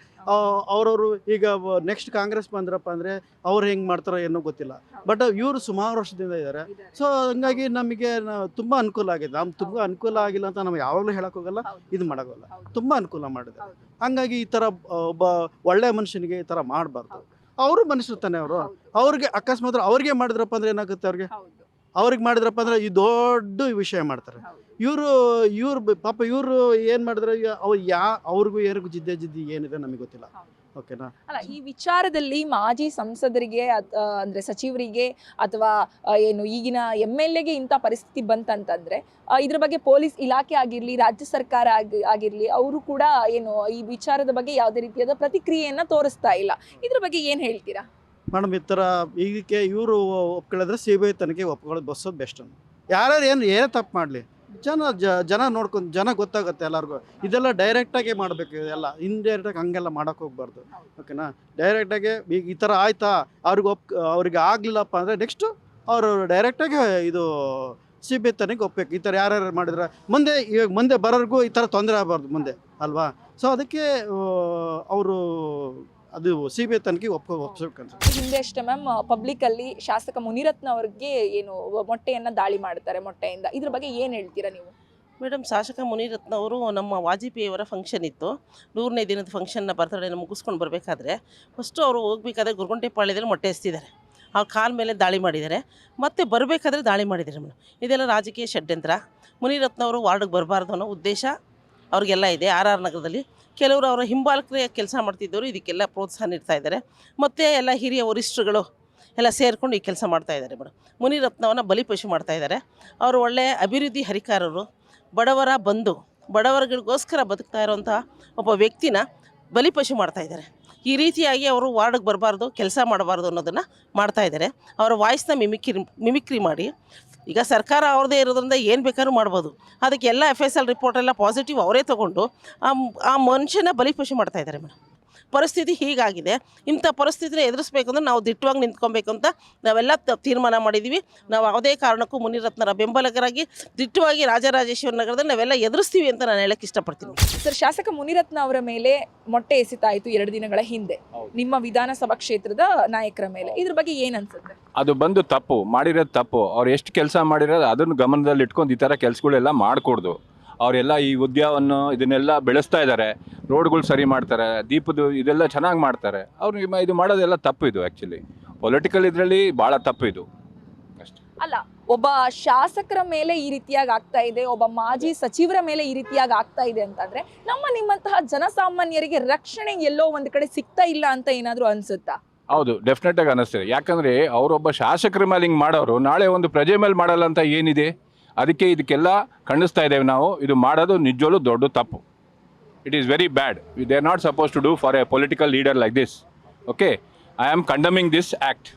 ಅವ್ರವರು ಈಗ ನೆಕ್ಸ್ಟ್ ಕಾಂಗ್ರೆಸ್ ಬಂದ್ರಪ್ಪ ಅಂದರೆ ಅವ್ರು ಹೆಂಗೆ ಮಾಡ್ತಾರೋ ಏನೋ ಗೊತ್ತಿಲ್ಲ. ಬಟ್ ಇವರು ಸುಮಾರು ವರ್ಷದಿಂದ ಇದ್ದಾರೆ. ಸೊ ಹಂಗಾಗಿ ನಮಗೆ ತುಂಬ ಅನುಕೂಲ ಆಗಿದೆ. ತುಂಬ ಅನುಕೂಲ ಆಗಿಲ್ಲ ಅಂತ ನಾವು ಯಾವಾಗಲೂ ಹೇಳೋಕ್ಕೋಗಲ್ಲ, ಇದು ಮಾಡೋಕ್ಕೋಗಲ್ಲ. ತುಂಬ ಅನುಕೂಲ ಮಾಡಿದೆ. ಹಂಗಾಗಿ ಈ ಥರ ಒಬ್ಬ ಒಳ್ಳೆಯ ಮನುಷ್ಯನಿಗೆ ಈ ಥರ ಮಾಡಬಾರ್ದು. ಅವರು ಮನುಷ್ಯರು ತಾನೆ. ಅವ್ರಿಗೆ ಅಕಸ್ಮಾತ್ ಅವ್ರಿಗೆ ಮಾಡಿದ್ರಪ್ಪ ಅಂದರೆ ಏನಾಗುತ್ತೆ? ಅವ್ರಿಗೆ ಮಾಡಿದ್ರಪ್ಪ ಅಂದರೆ ಈ ದೊಡ್ಡ ವಿಷಯ ಮಾಡ್ತಾರೆ. ಇವರು ಪಾಪ ಇವರು ಏನು ಮಾಡಿದ್ರೆ ಅವ್ರಿಗೂ ಏನಿಗೂ ಜಿದ್ದಿ ಏನಿದೆ ನಮಗೆ ಗೊತ್ತಿಲ್ಲ. ಓಕೆನಾ. ಅಲ್ಲ, ಈ ವಿಚಾರದಲ್ಲಿ ಮಾಜಿ ಸಂಸದರಿಗೆ ಅಂದ್ರೆ ಸಚಿವರಿಗೆ ಅಥವಾ ಏನು ಈಗಿನ MLAಗೆ ಇಂಥ ಪರಿಸ್ಥಿತಿ ಬಂತಂತಂದ್ರೆ ಇದ್ರ ಬಗ್ಗೆ ಪೊಲೀಸ್ ಇಲಾಖೆ ಆಗಿರ್ಲಿ, ರಾಜ್ಯ ಸರ್ಕಾರ ಆಗಿರ್ಲಿ, ಅವರು ಕೂಡ ಏನು ಈ ವಿಚಾರದ ಬಗ್ಗೆ ಯಾವುದೇ ರೀತಿಯಾದ ಪ್ರತಿಕ್ರಿಯೆಯನ್ನ ತೋರಿಸ್ತಾ ಇಲ್ಲ. ಇದ್ರ ಬಗ್ಗೆ ಏನ್ ಹೇಳ್ತೀರಾ ಮೇಡಮ್? ಈ ಥರ ಇದಕ್ಕೆ ಇವರು ಒಪ್ಕೊಳ್ಳಿದ್ರೆ CBI ತನಿಖೆ ಒಪ್ಕೊಳ್ಳೋದು ಬಸ್ಸೋದು ಬೆಸ್ಟ್. ಯಾರ್ಯಾರು ಏನೇ ತಪ್ಪು ಮಾಡಲಿ, ಜನ ನೋಡ್ಕೊಂಡು ಜನ ಗೊತ್ತಾಗುತ್ತೆ ಎಲ್ಲರಿಗೂ. ಇದೆಲ್ಲ ಡೈರೆಕ್ಟಾಗಿ ಮಾಡಬೇಕು, ಇದೆಲ್ಲ ಇಂಡೈರೆಕ್ಟಾಗಿ ಹಂಗೆಲ್ಲ ಮಾಡೋಕ್ಕೆ ಹೋಗ್ಬಾರ್ದು. ಓಕೆನಾ. ಡೈರೆಕ್ಟಾಗಿ ಈಗ ಈ ಥರ ಆಯ್ತಾ, ಅವ್ರಿಗೆ ಆಗಲಿಲ್ಲಪ್ಪ ಅಂದರೆ ನೆಕ್ಸ್ಟು ಅವರು ಡೈರೆಕ್ಟಾಗಿ ಇದು CBI ತನಿಖೆ ಒಪ್ಪಬೇಕು. ಈ ಥರ ಯಾರ್ಯಾರು ಮಾಡಿದ್ರೆ ಮುಂದೆ ಬರೋರ್ಗೂ ಈ ಥರ ತೊಂದರೆ ಆಗಬಾರ್ದು ಮುಂದೆ ಅಲ್ವಾ. ಸೊ ಅದಕ್ಕೆ ಅವರು ಅದು CBI ತನಿಖೆ ಒಪ್ಪಿಸ್ಬೇಕಂತ. ಹಿಂದೆ ಅಷ್ಟೇ ಮ್ಯಾಮ್ ಪಬ್ಲಿಕ್ ಅಲ್ಲಿ ಶಾಸಕ ಮುನಿರತ್ನ ಅವ್ರಿಗೆ ಏನು ಮೊಟ್ಟೆಯನ್ನ ದಾಳಿ ಮಾಡ್ತಾರೆ ಮೊಟ್ಟೆಯಿಂದ. ಇದ್ರ ಬಗ್ಗೆ ಏನ್ ಹೇಳ್ತೀರಾ ನೀವು? ಮೇಡಮ್, ಶಾಸಕ ಮುನಿರತ್ನ ಅವರು ನಮ್ಮ ವಾಜಪೇಯಿಯವರ ಫಂಕ್ಷನ್ ಇತ್ತು, 100ನೇ ದಿನದ ಫಂಕ್ಷನ್ನ ಬರ್ತಡೇನ ಮುಗಿಸ್ಕೊಂಡು ಬರಬೇಕಾದ್ರೆ ಫಸ್ಟು ಅವರು ಹೋಗ್ಬೇಕಾದ್ರೆ ಗುರುಗುಂಟೆಪಾಳ್ಯದಲ್ಲಿ ಮೊಟ್ಟೆ ಎಸ್ತಿದ್ದಾರೆ. ಅವ್ರ ಕಾಲ ಮೇಲೆ ದಾಳಿ ಮಾಡಿದ್ದಾರೆ, ಮತ್ತು ಬರಬೇಕಾದ್ರೆ ದಾಳಿ ಮಾಡಿದ್ದಾರೆ ಮೇಡಮ್. ಇದೆಲ್ಲ ರಾಜಕೀಯ ಷಡ್ಯಂತ್ರ. ಮುನಿರತ್ನ ಅವರು ವಾರ್ಡ್ಗೆ ಬರಬಾರ್ದು ಅನ್ನೋ ಉದ್ದೇಶ ಅವ್ರಿಗೆಲ್ಲ ಇದೆ. RR ನಗರದಲ್ಲಿ ಕೆಲವರು ಅವರ ಹಿಂಬಾಲಕರೇ ಕೆಲಸ ಮಾಡ್ತಿದ್ದವರು ಇದಕ್ಕೆಲ್ಲ ಪ್ರೋತ್ಸಾಹ ನೀಡ್ತಾ ಇದ್ದಾರೆ. ಮತ್ತು ಎಲ್ಲ ಹಿರಿಯ ವರಿಷ್ಠರುಗಳು ಎಲ್ಲ ಸೇರಿಕೊಂಡು ಈ ಕೆಲಸ ಮಾಡ್ತಾ ಇದ್ದಾರೆ ಮೇಡಮ್. ಮುನಿರತ್ನವನ್ನು ಬಲಿಪಶು ಮಾಡ್ತಾ ಇದ್ದಾರೆ. ಅವರು ಒಳ್ಳೆಯ ಅಭಿವೃದ್ಧಿ ಹರಿಕಾರರು, ಬಡವರ ಬಂಧು, ಬಡವರುಗಳಿಗೋಸ್ಕರ ಬದುಕ್ತಾ ಇರೋಂಥ ಒಬ್ಬ ವ್ಯಕ್ತಿನ ಬಲಿಪಶು ಮಾಡ್ತಾ ಇದ್ದಾರೆ. ಈ ರೀತಿಯಾಗಿ ಅವರು ವಾರ್ಡ್ಗೆ ಬರಬಾರ್ದು, ಕೆಲಸ ಮಾಡಬಾರ್ದು ಅನ್ನೋದನ್ನು ಮಾಡ್ತಾ ಇದ್ದಾರೆ. ಅವರ ವಾಯ್ಸ್ನ ಮಿಮಿಕ್ರಿ ಮಾಡಿ, ಈಗ ಸರ್ಕಾರ ಅವ್ರದ್ದೇ ಇರೋದ್ರಿಂದ ಏನು ಬೇಕಾದ್ರೂ ಮಾಡ್ಬೋದು. ಅದಕ್ಕೆ ಎಲ್ಲ FSL ರಿಪೋರ್ಟೆಲ್ಲ ಪಾಸಿಟಿವ್ ಅವರೇ ತೊಗೊಂಡು ಆ ಮನುಷ್ಯನ ಬಲಿಪಶು ಮಾಡ್ತಾ ಇದ್ದಾರೆ ಮೇಡಮ್. ಪರಿಸ್ಥಿತಿ ಹೀಗಾಗಿದೆ. ಇಂಥ ಪರಿಸ್ಥಿತಿನ ಎದುರಿಸ್ಬೇಕಂದ್ರೆ ನಾವು ದಿಟ್ಟವಾಗಿ ನಿಂತ್ಕೊಬೇಕು ಅಂತ ನಾವೆಲ್ಲ ತೀರ್ಮಾನ ಮಾಡಿದ್ದೀವಿ. ನಾವು ಯಾವುದೇ ಕಾರಣಕ್ಕೂ ಮುನಿರತ್ನರ ಬೆಂಬಲಿಗರಾಗಿ ದಿಟ್ಟವಾಗಿ ರಾಜರಾಜೇಶ್ವರಿ ನಗರದಲ್ಲಿ ನಾವೆಲ್ಲ ಎದುರಿಸ್ತೀವಿ ಅಂತ ನಾನು ಹೇಳಕ್ಕೆ ಇಷ್ಟಪಡ್ತೀನಿ. ಸರ್, ಶಾಸಕ ಮುನಿರತ್ನ ಅವರ ಮೇಲೆ ಮೊಟ್ಟೆ ಎಸಿತಾಯಿತು 2 ದಿನಗಳ ಹಿಂದೆ ನಿಮ್ಮ ವಿಧಾನಸಭಾ ಕ್ಷೇತ್ರದ ನಾಯಕರ ಮೇಲೆ. ಇದ್ರ ಬಗ್ಗೆ ಏನ್ ಅನ್ಸುತ್ತೆ? ಅದು ಬಂದು ತಪ್ಪು, ಮಾಡಿರೋದು ತಪ್ಪು. ಅವ್ರು ಎಷ್ಟು ಕೆಲಸ ಮಾಡಿರೋದು ಅದನ್ನು ಗಮನದಲ್ಲಿ ಇಟ್ಕೊಂಡು ಈ ಥರ ಕೆಲಸಗಳೆಲ್ಲ ಮಾಡಿಕೊಡ್ದು. ಅವರೆಲ್ಲ ಈ ಉದ್ಯಾನವನ್ನು ಇದನ್ನೆಲ್ಲ ಬೆಳೆಸ್ತಾ ಇದ್ದಾರೆ, ರೋಡ್ಗಳು ಸರಿ ಮಾಡ್ತಾರೆ, ದೀಪದ ಇದೆಲ್ಲ ಚೆನ್ನಾಗಿ ಮಾಡ್ತಾರೆ. ಅವ್ರಿಗೆ ಇದು ಮಾಡೋದೆಲ್ಲ ತಪ್ಪು. ಇದು ಆ್ಯಕ್ಚುಲಿ ಪೊಲಿಟಿಕಲ್ ಇದರಲ್ಲಿ ಭಾಳ ತಪ್ಪು ಇದು ಅಷ್ಟೇ. ಅಲ್ಲ, ಒಬ್ಬ ಶಾಸಕರ ಮೇಲೆ ಈ ರೀತಿಯಾಗಿ ಆಗ್ತಾ ಇದೆ, ಒಬ್ಬ ಮಾಜಿ ಸಚಿವರ ಮೇಲೆ ಈ ರೀತಿಯಾಗಿ ಆಗ್ತಾ ಇದೆ ಅಂತಂದ್ರೆ ನಿಮ್ಮಂತಹ ಜನಸಾಮಾನ್ಯರಿಗೆ ರಕ್ಷಣೆ ಎಲ್ಲೋ ಒಂದ್ ಕಡೆ ಸಿಗ್ತಾ ಇಲ್ಲ ಅಂತ ಏನಾದ್ರು ಅನ್ಸುತ್ತಾ? ಹೌದು, ಡೆಫಿನೆಟ್ ಆಗಿ ಅನ್ನಿಸ್ತದೆ. ಯಾಕಂದರೆ ಅವರೊಬ್ಬ ಶಾಸಕರ ಮೇಲೆ ಹಿಂಗೆ ಮಾಡೋರು ನಾಳೆ ಒಂದು ಪ್ರಜೆ ಮೇಲೆ ಮಾಡಲ್ಲ ಅಂತ ಏನಿದೆ? ಅದಕ್ಕೆ ಇದಕ್ಕೆಲ್ಲ ಖಂಡಿಸ್ತಾ ಇದ್ದೇವೆ ನಾವು. ಇದು ಮಾಡೋದು ನಿಜವೂ ದೊಡ್ಡ ತಪ್ಪು. It is very bad. They are not suppose to do for a political leader like this. Okay, I am condemning this act.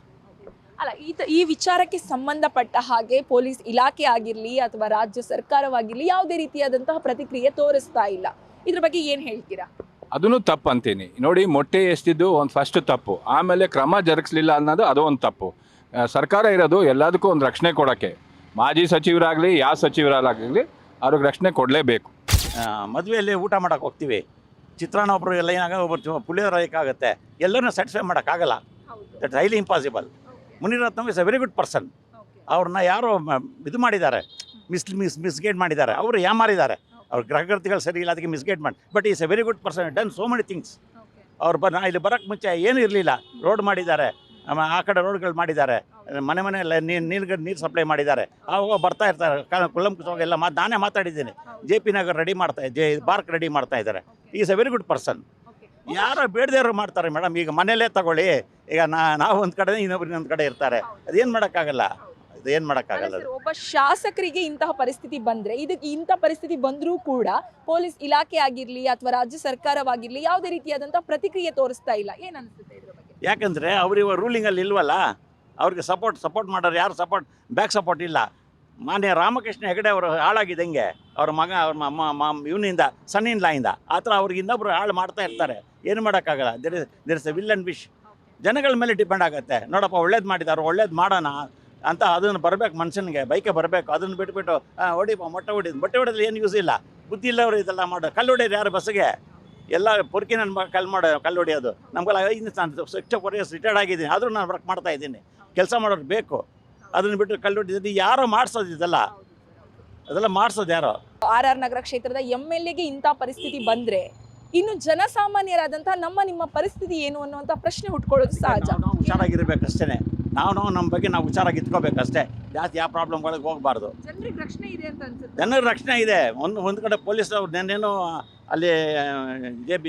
ಅಲ್ಲ, ಈ ವಿಚಾರಕ್ಕೆ ಸಂಬಂಧಪಟ್ಟ ಹಾಗೆ ಪೊಲೀಸ್ ಇಲಾಖೆ ಆಗಿರ್ಲಿ ಅಥವಾ ರಾಜ್ಯ ಸರ್ಕಾರವಾಗಿರ್ಲಿ ಯಾವುದೇ ರೀತಿಯಾದಂತಹ ಪ್ರತಿಕ್ರಿಯೆ ತೋರಿಸ್ತಾ ಇಲ್ಲ. ಇದ್ರ ಬಗ್ಗೆ ಏನ್ ಹೇಳ್ತೀರಾ? ಅದನ್ನು ತಪ್ಪು ಅಂತೀನಿ. ನೋಡಿ, ಮೊಟ್ಟೆ ಎಸ್ತಿದ್ದು ಒಂದು ಫಸ್ಟ್ ತಪ್ಪು, ಆಮೇಲೆ ಕ್ರಮ ಜರುಗಿಸ್ಲಿಲ್ಲ ಅನ್ನೋದು ಅದು ಒಂದು ತಪ್ಪು. ಸರ್ಕಾರ ಇರೋದು ಎಲ್ಲದಕ್ಕೂ ಒಂದು ರಕ್ಷಣೆ ಕೊಡೋಕ್ಕೆ. ಮಾಜಿ ಸಚಿವರಾಗಲಿ ಯಾವ ಸಚಿವರಾಗಲಿ ಅವ್ರಿಗೆ ರಕ್ಷಣೆ ಕೊಡಲೇಬೇಕು. ಮದುವೆಯಲ್ಲಿ ಊಟ ಮಾಡೋಕೆ ಹೋಗ್ತೀವಿ, ಚಿತ್ರಾನ್ನ ಒಬ್ಬರು ಎಲ್ಲ ಏನಾಗ ಒಬ್ಬರು ಪುಳಿಯೋರ ಆಗುತ್ತೆ, ಎಲ್ಲರನ್ನೂ ಸ್ಯಾಟಿಸ್ಫೈ ಮಾಡೋಕ್ಕಾಗಲ್ಲ. That highly impossible. Munirathna is a very good person. ಅವ್ರನ್ನ ಯಾರೋ ಇದು ಮಾಡಿದ್ದಾರೆ, ಮಿಸ್ಗೈಡ್ ಮಾಡಿದ್ದಾರೆ, ಅವರು ಯಾಮಾರಿದ್ದಾರೆ. ಅವ್ರ ಗ್ರಹಗತಿಗಳು ಸರಿ ಇಲ್ಲ, ಅದಕ್ಕೆ ಮಿಸ್ಗೈಡ್ ಮಾಡಿ. But is A very good person, done so many things. ಅವ್ರು ಇಲ್ಲಿ ಬರೋಕ್ಕೆ ಮುಂಚೆ ಏನೂ ಇರಲಿಲ್ಲ. ರೋಡ್ ಮಾಡಿದ್ದಾರೆ, ಆ ಕಡೆ ರೋಡ್ಗಳು ಮಾಡಿದ್ದಾರೆ, ಮನೆಯಲ್ಲ ನೀರು ಸಪ್ಲೈ ಮಾಡಿದ್ದಾರೆ. ಆವಾಗ ಬರ್ತಾ ಇರ್ತಾರೆ ಕುಲ್ಲಂಕುಷವಾಗಿ ಎಲ್ಲ ನಾನೇ ಮಾತಾಡಿದ್ದೀನಿ. JP Nagar ready park ready ಮಾಡ್ತಾ ಇದ್ದಾರೆ. Is A very good person. ಯಾರೋ ಬೇಡದೇವ್ರು ಮಾಡ್ತಾರೆ ಮೇಡಮ್. ಈಗ ಮನೇಲೇ ತಗೊಳ್ಳಿ, ಈಗ ನಾವು ಒಂದು ಕಡೆ ಇನ್ನೊಬ್ರು ಇನ್ನೊಂದು ಕಡೆ ಇರ್ತಾರೆ. ಅದೇನು ಮಾಡೋಕ್ಕಾಗಲ್ಲ, ಏನು ಮಾಡೋಕ್ಕಾಗಲ್ಲ. ಒಬ್ಬ ಶಾಸಕರಿಗೆ ಇಂತಹ ಪರಿಸ್ಥಿತಿ ಬಂದ್ರೆ, ಇದಕ್ಕೆ ಇಂಥ ಪರಿಸ್ಥಿತಿ ಬಂದರೂ ಕೂಡ ಪೊಲೀಸ್ ಇಲಾಖೆ ಆಗಿರ್ಲಿ ಅಥವಾ ರಾಜ್ಯ ಸರ್ಕಾರವಾಗಿರ್ಲಿ ಯಾವುದೇ ರೀತಿಯಾದಂತಹ ಪ್ರತಿಕ್ರಿಯೆ ತೋರಿಸ್ತಾ ಇಲ್ಲ. ಏನ್ ಅನ್ಸುತ್ತೆ ಇದ್ರ ಬಗ್ಗೆ? ಯಾಕಂದರೆ ಅವ್ರಿವ ರೂಲಿಂಗಲ್ಲಿ ಇಲ್ವಲ್ಲ, ಅವ್ರಿಗೆ ಸಪೋರ್ಟ್ ಮಾಡೋರು ಯಾರು ಬ್ಯಾಕ್ ಸಪೋರ್ಟ್ ಇಲ್ಲ. ಮಾನ್ಯ ರಾಮಕೃಷ್ಣ ಹೆಗಡೆ ಅವರು ಹಾಳಾಗಿದ್ದಂಗೆ ಅವ್ರ ಮಗ ಇವನಿಂದ ಸನ್ನಿನ್ಲಾಯಿಂದ ಆ ಥರ ಅವ್ರಿಗೆ ಇನ್ನೊಬ್ರು ಹಾಳು ಮಾಡ್ತಾ ಇರ್ತಾರೆ. ಏನು ಮಾಡೋಕ್ಕಾಗಲ್ಲ. There is a will and wish. ಜನಗಳ ಮೇಲೆ ಡಿಪೆಂಡ್ ಆಗುತ್ತೆ. ನೋಡಪ್ಪ, ಒಳ್ಳೇದು ಮಾಡಿದ್ದಾರೆ, ಒಳ್ಳೇದು ಮಾಡೋಣ ಅಂತ ಅದನ್ನು ಬರಬೇಕು ಮನುಷ್ಯನಿಗೆ, ಬೈಕೆ ಬರಬೇಕು. ಅದನ್ನು ಬಿಟ್ಬಿಟ್ಟು ಹೊಡಿಪ ಮೊಟ್ಟೆ ಹೊಡೆದ್ರೆ ಏನು ಯೂಸ್ ಇಲ್ಲ. ಬುದ್ಧಿ ಇಲ್ಲವರು ಇದೆಲ್ಲ ಮಾಡೋ. ಕಲ್ಲು ಹೊಡೆಯೋದು ಯಾರು ಬಸ್ಸಿಗೆ? ಎಲ್ಲ ಪೊರ್ಕಿ ನನ್ನ ಕಲ್ಲು ಹೊಡೆಯೋದು. ನಮ್ಗೆಲ್ಲ 5 ವರ್ಷ ರಿಟೈರ್ಡ್ ಆಗಿದ್ದೀನಿ, ಆದರೂ ನಾನು ವರ್ಕ್ ಮಾಡ್ತಾ ಇದ್ದೀನಿ. ಕೆಲಸ ಮಾಡೋರು ಬೇಕು. ಅದನ್ನು ಬಿಟ್ಟು ಕಲ್ಲು ಹೊಡೆಯೋದು ಯಾರೋ ಮಾಡಿಸೋದು, ಅದೆಲ್ಲ ಮಾಡಿಸೋದು ಯಾರೋ. RR ನಗರ ಕ್ಷೇತ್ರದ MLAಗೆ ಇಂಥ ಪರಿಸ್ಥಿತಿ ಬಂದ್ರೆ ಇನ್ನು ಜನಸಾಮಾನ್ಯರಾದಂತಹ ನಿಮ್ಮ ಪರಿಸ್ಥಿತಿ ಏನು ಅನ್ನುವಂಥ ಪ್ರಶ್ನೆ ಹುಟ್ಕೊಳ್ಳೋದು ಸಹಜ. ನಾವು ಹುಷಾರಾಗಿರ್ಬೇಕಷ್ಟೇ. ನಾವು ನಮ್ಮ ಬಗ್ಗೆ ನಾವು ಹುಷಾರಾಗಿ ಇಟ್ಕೋಬೇಕಷ್ಟೇ. ಜಾಸ್ತಿ ಯಾವ ಪ್ರಾಬ್ಲಮ್ಗಳಿಗೆ ಹೋಗಬಾರ್ದು. ಜನರಿಗೆ ರಕ್ಷಣೆ ಇದೆ ಅಂತ ಅನ್ಸುತ್ತೆ. ಜನರ ರಕ್ಷಣೆ ಇದೆ. ಒಂದು ಕಡೆ ಪೊಲೀಸ್ ಅವ್ರು ನೆನ್ನೇನೋ ಅಲ್ಲಿ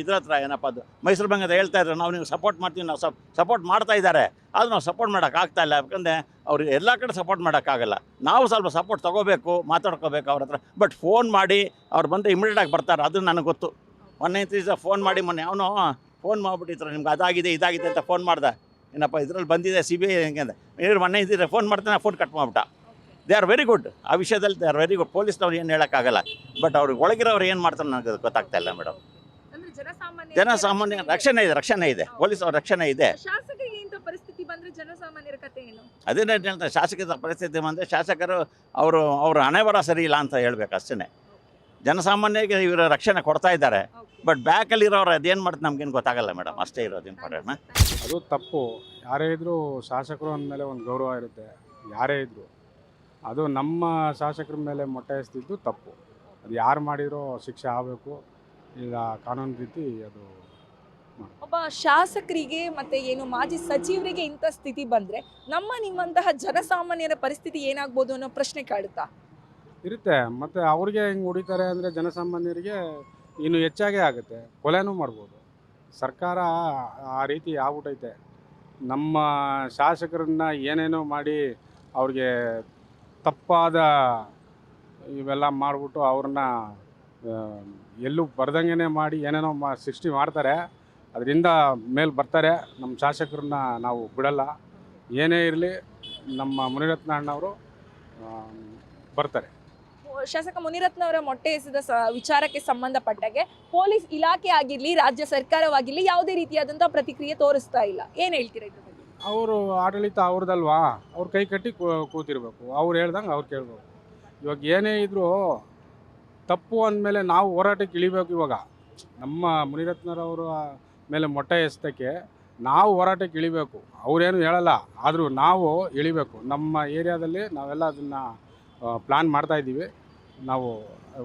ಇದ್ರ ಹತ್ರ ಏನಪ್ಪ ಅದು ಮೈಸೂರು ಬಂಗದ ಹೇಳ್ತಾ ಇದ್ರು ನಾವು ನೀವು ಸಪೋರ್ಟ್ ಮಾಡ್ತೀವಿ, ನಾವು ಸಪೋರ್ಟ್ ಮಾಡ್ತಾ ಇದ್ದಾರೆ, ಆದರೂ ನಾವು ಸಪೋರ್ಟ್ ಮಾಡೋಕ್ಕಾಗ್ತಾಯಿಲ್ಲ. ಯಾಕಂದರೆ ಅವ್ರಿಗೆ ಎಲ್ಲ ಕಡೆ ಸಪೋರ್ಟ್ ಮಾಡೋಕ್ಕಾಗಲ್ಲ. ನಾವು ಸ್ವಲ್ಪ ಸಪೋರ್ಟ್ ತೊಗೋಬೇಕು, ಮಾತಾಡ್ಕೋಬೇಕು ಅವ್ರ ಹತ್ರ. ಬಟ್ ಫೋನ್ ಮಾಡಿ ಅವ್ರು ಬಂದರೆ ಇಮಿಡಿಯೇಟಾಗಿ ಬರ್ತಾರೆ, ಅದು ನನಗೆ ಗೊತ್ತು. ಮೊನ್ನೆ ಫೋನ್ ಮಾಡಿ ಅವನು ಫೋನ್ ಮಾಡಿಬಿಟ್ಟಿದ್ರು, ನಿಮ್ಗೆ ಅದಾಗಿದೆ ಇದಾಗಿದೆ ಅಂತ ಫೋನ್ ಮಾಡ್ದೆ. ಏನಪ್ಪ ಇದ್ರಲ್ಲಿ ಬಂದಿದೆ CBI ಹೆಂಗೆ ಅಂತ ಮೊನ್ನೆ ಇದ್ದಿದ್ರೆ ಫೋನ್ ಮಾಡ್ತಾನೆ, ಫೋನ್ ಕಟ್ ಮಾಡಿಬಿಟ್ಟ. ದೇ ಆರ್ ವೆರಿ ಗುಡ್, ಆ ವಿಷಯದಲ್ಲಿ ದೇ ಆರ್ ವೆರಿ ಗುಡ್. ಪೊಲೀಸ್ನವ್ರು ಏನು ಹೇಳೋಕ್ಕಾಗಲ್ಲ, ಬಟ್ ಅವ್ರಿಗೆ ಒಳಗಿರೋರು ಏನು ಮಾಡ್ತಾರೆ ನನಗೆ ಗೊತ್ತಾಗ್ತಾ ಇಲ್ಲ ಮೇಡಮ್. ಜನಸಾಮಾನ್ಯ ರಕ್ಷಣೆ ಇದೆ, ಪೊಲೀಸ್ ಅವ್ರ ರಕ್ಷಣೆ ಇದೆ. ಶಾಸಕರಿಗೆ ಇಂಥ ಪರಿಸ್ಥಿತಿ ಬಂದ್ರೆ ಜನಸಾಮಾನ್ಯರ ಕತೆ ಏನು? ಅದೇನು ಹೇಳ್ತಾರೆ, ಶಾಸಕರ ಪರಿಸ್ಥಿತಿ ಬಂದರೆ ಶಾಸಕರು ಅವ್ರ ಹಣೆ ಬರ ಸರಿ ಇಲ್ಲ ಅಂತ ಹೇಳ್ಬೇಕು ಅಷ್ಟೇ. ಜನಸಾಮಾನ್ಯರಿಗೆ ಇವರು ರಕ್ಷಣೆ ಕೊಡ್ತಾ ಇದ್ದಾರೆ, ಬಟ್ ಬ್ಯಾಕಲ್ಲಿರೋರು ಅದೇನು ಮಾಡ್ತಾರೆ ನಮ್ಗೇನು ಗೊತ್ತಾಗಲ್ಲ ಮೇಡಮ್, ಅಷ್ಟೇ ಇರೋದು ಇಂಪಾರ್ಟೆಂಟ್. ಅದು ತಪ್ಪು. ಯಾರೇ ಇದ್ದರೂ ಶಾಸಕರು ಅಂದಮೇಲೆ ಒಂದು ಗೌರವ ಇರುತ್ತೆ, ಯಾರೇ ಇದ್ದರೂ. ಅದು ನಮ್ಮ ಶಾಸಕರ ಮೇಲೆ ಮೊಟ್ಟೆ ಎಸ್ತಿದ್ದು ತಪ್ಪು. ಅದು ಯಾರು ಮಾಡಿರೋ ಶಿಕ್ಷೆ ಆಗಬೇಕು, ಇಲ್ಲ ಕಾನೂನು ರೀತಿ ಅದು. ಒಬ್ಬ ಶಾಸಕರಿಗೆ ಮತ್ತೆ ಏನು ಮಾಜಿ ಸಚಿವರಿಗೆ ಇಂಥ ಸ್ಥಿತಿ ಬಂದ್ರೆ ನಿಮ್ಮಂತಹ ಜನಸಾಮಾನ್ಯರ ಪರಿಸ್ಥಿತಿ ಏನಾಗ್ಬೋದು ಅನ್ನೋ ಪ್ರಶ್ನೆ ಕಾಡುತ್ತಾ? ಇರುತ್ತೆ. ಮತ್ತು ಅವ್ರಿಗೆ ಹೆಂಗೆ ಹೊಡಿತಾರೆ ಅಂದರೆ ಜನಸಾಮಾನ್ಯರಿಗೆ ಇನ್ನೂ ಹೆಚ್ಚಾಗೇ ಆಗುತ್ತೆ, ಕೊಲೆನೂ ಮಾಡ್ಬೋದು. ಸರ್ಕಾರ ಆ ರೀತಿ ಆಗ್ಬಿಟ್ಟೈತೆ. ನಮ್ಮ ಶಾಸಕರನ್ನ ಏನೇನೋ ಮಾಡಿ ಅವ್ರಿಗೆ ತಪ್ಪಾದ ಇವೆಲ್ಲ ಮಾಡಿಬಿಟ್ಟು ಅವ್ರನ್ನ ಎಲ್ಲೂ ಬರ್ದಂಗೆ ಮಾಡಿ ಏನೇನೋ ಸೃಷ್ಟಿ ಮಾಡ್ತಾರೆ. ಅದರಿಂದ ಮೇಲೆ ಬರ್ತಾರೆ. ನಮ್ಮ ಶಾಸಕರನ್ನ ನಾವು ಬಿಡಲ್ಲ, ಏನೇ ಇರಲಿ ನಮ್ಮ ಮುನಿರತ್ನ ಅಣ್ಣವರು ಬರ್ತಾರೆ. ಶಾಸಕ ಮುನಿರತ್ನ ಅವರ ಮೊಟ್ಟೆ ಎಸೆದ ವಿಚಾರಕ್ಕೆ ಸಂಬಂಧಪಟ್ಟಾಗೆ ಪೊಲೀಸ್ ಇಲಾಖೆ ಆಗಿರ್ಲಿ, ರಾಜ್ಯ ಸರ್ಕಾರವಾಗಿರ್ಲಿ ಯಾವುದೇ ರೀತಿಯಾದಂತಹ ಪ್ರತಿಕ್ರಿಯೆ ತೋರಿಸ್ತಾ ಇಲ್ಲ. ಏನ್ ಹೇಳ್ತೀರಾ ಇದ್ರ ಬಗ್ಗೆ? ಅವರು ಆಡಳಿತ ಅವ್ರದಲ್ವಾ, ಅವ್ರು ಕೈ ಕಟ್ಟಿ ಕೂತಿರ್ಬೇಕು, ಅವ್ರು ಹೇಳ್ದಂಗೆ ಅವ್ರು ಕೇಳ್ಬೇಕು. ಇವಾಗ ಏನೇ ಇದ್ರೂ ತಪ್ಪು ಅಂದಮೇಲೆ ನಾವು ಹೋರಾಟಕ್ಕೆ ಇಳಿಬೇಕು. ಇವಾಗ ನಮ್ಮ ಮುನಿರತ್ನರವರ ಮೇಲೆ ಮೊಟ್ಟೆ ಎಸೆತಕ್ಕೆ ನಾವು ಹೋರಾಟಕ್ಕೆ ಇಳಿಬೇಕು. ಅವರೇನು ಹೇಳಲ್ಲ, ಆದರೂ ನಾವು ಇಳಿಬೇಕು. ನಮ್ಮ ಏರಿಯಾದಲ್ಲಿ ನಾವೆಲ್ಲ ಅದನ್ನು ಪ್ಲ್ಯಾನ್ ಮಾಡ್ತಾಯಿದ್ದೀವಿ, ನಾವು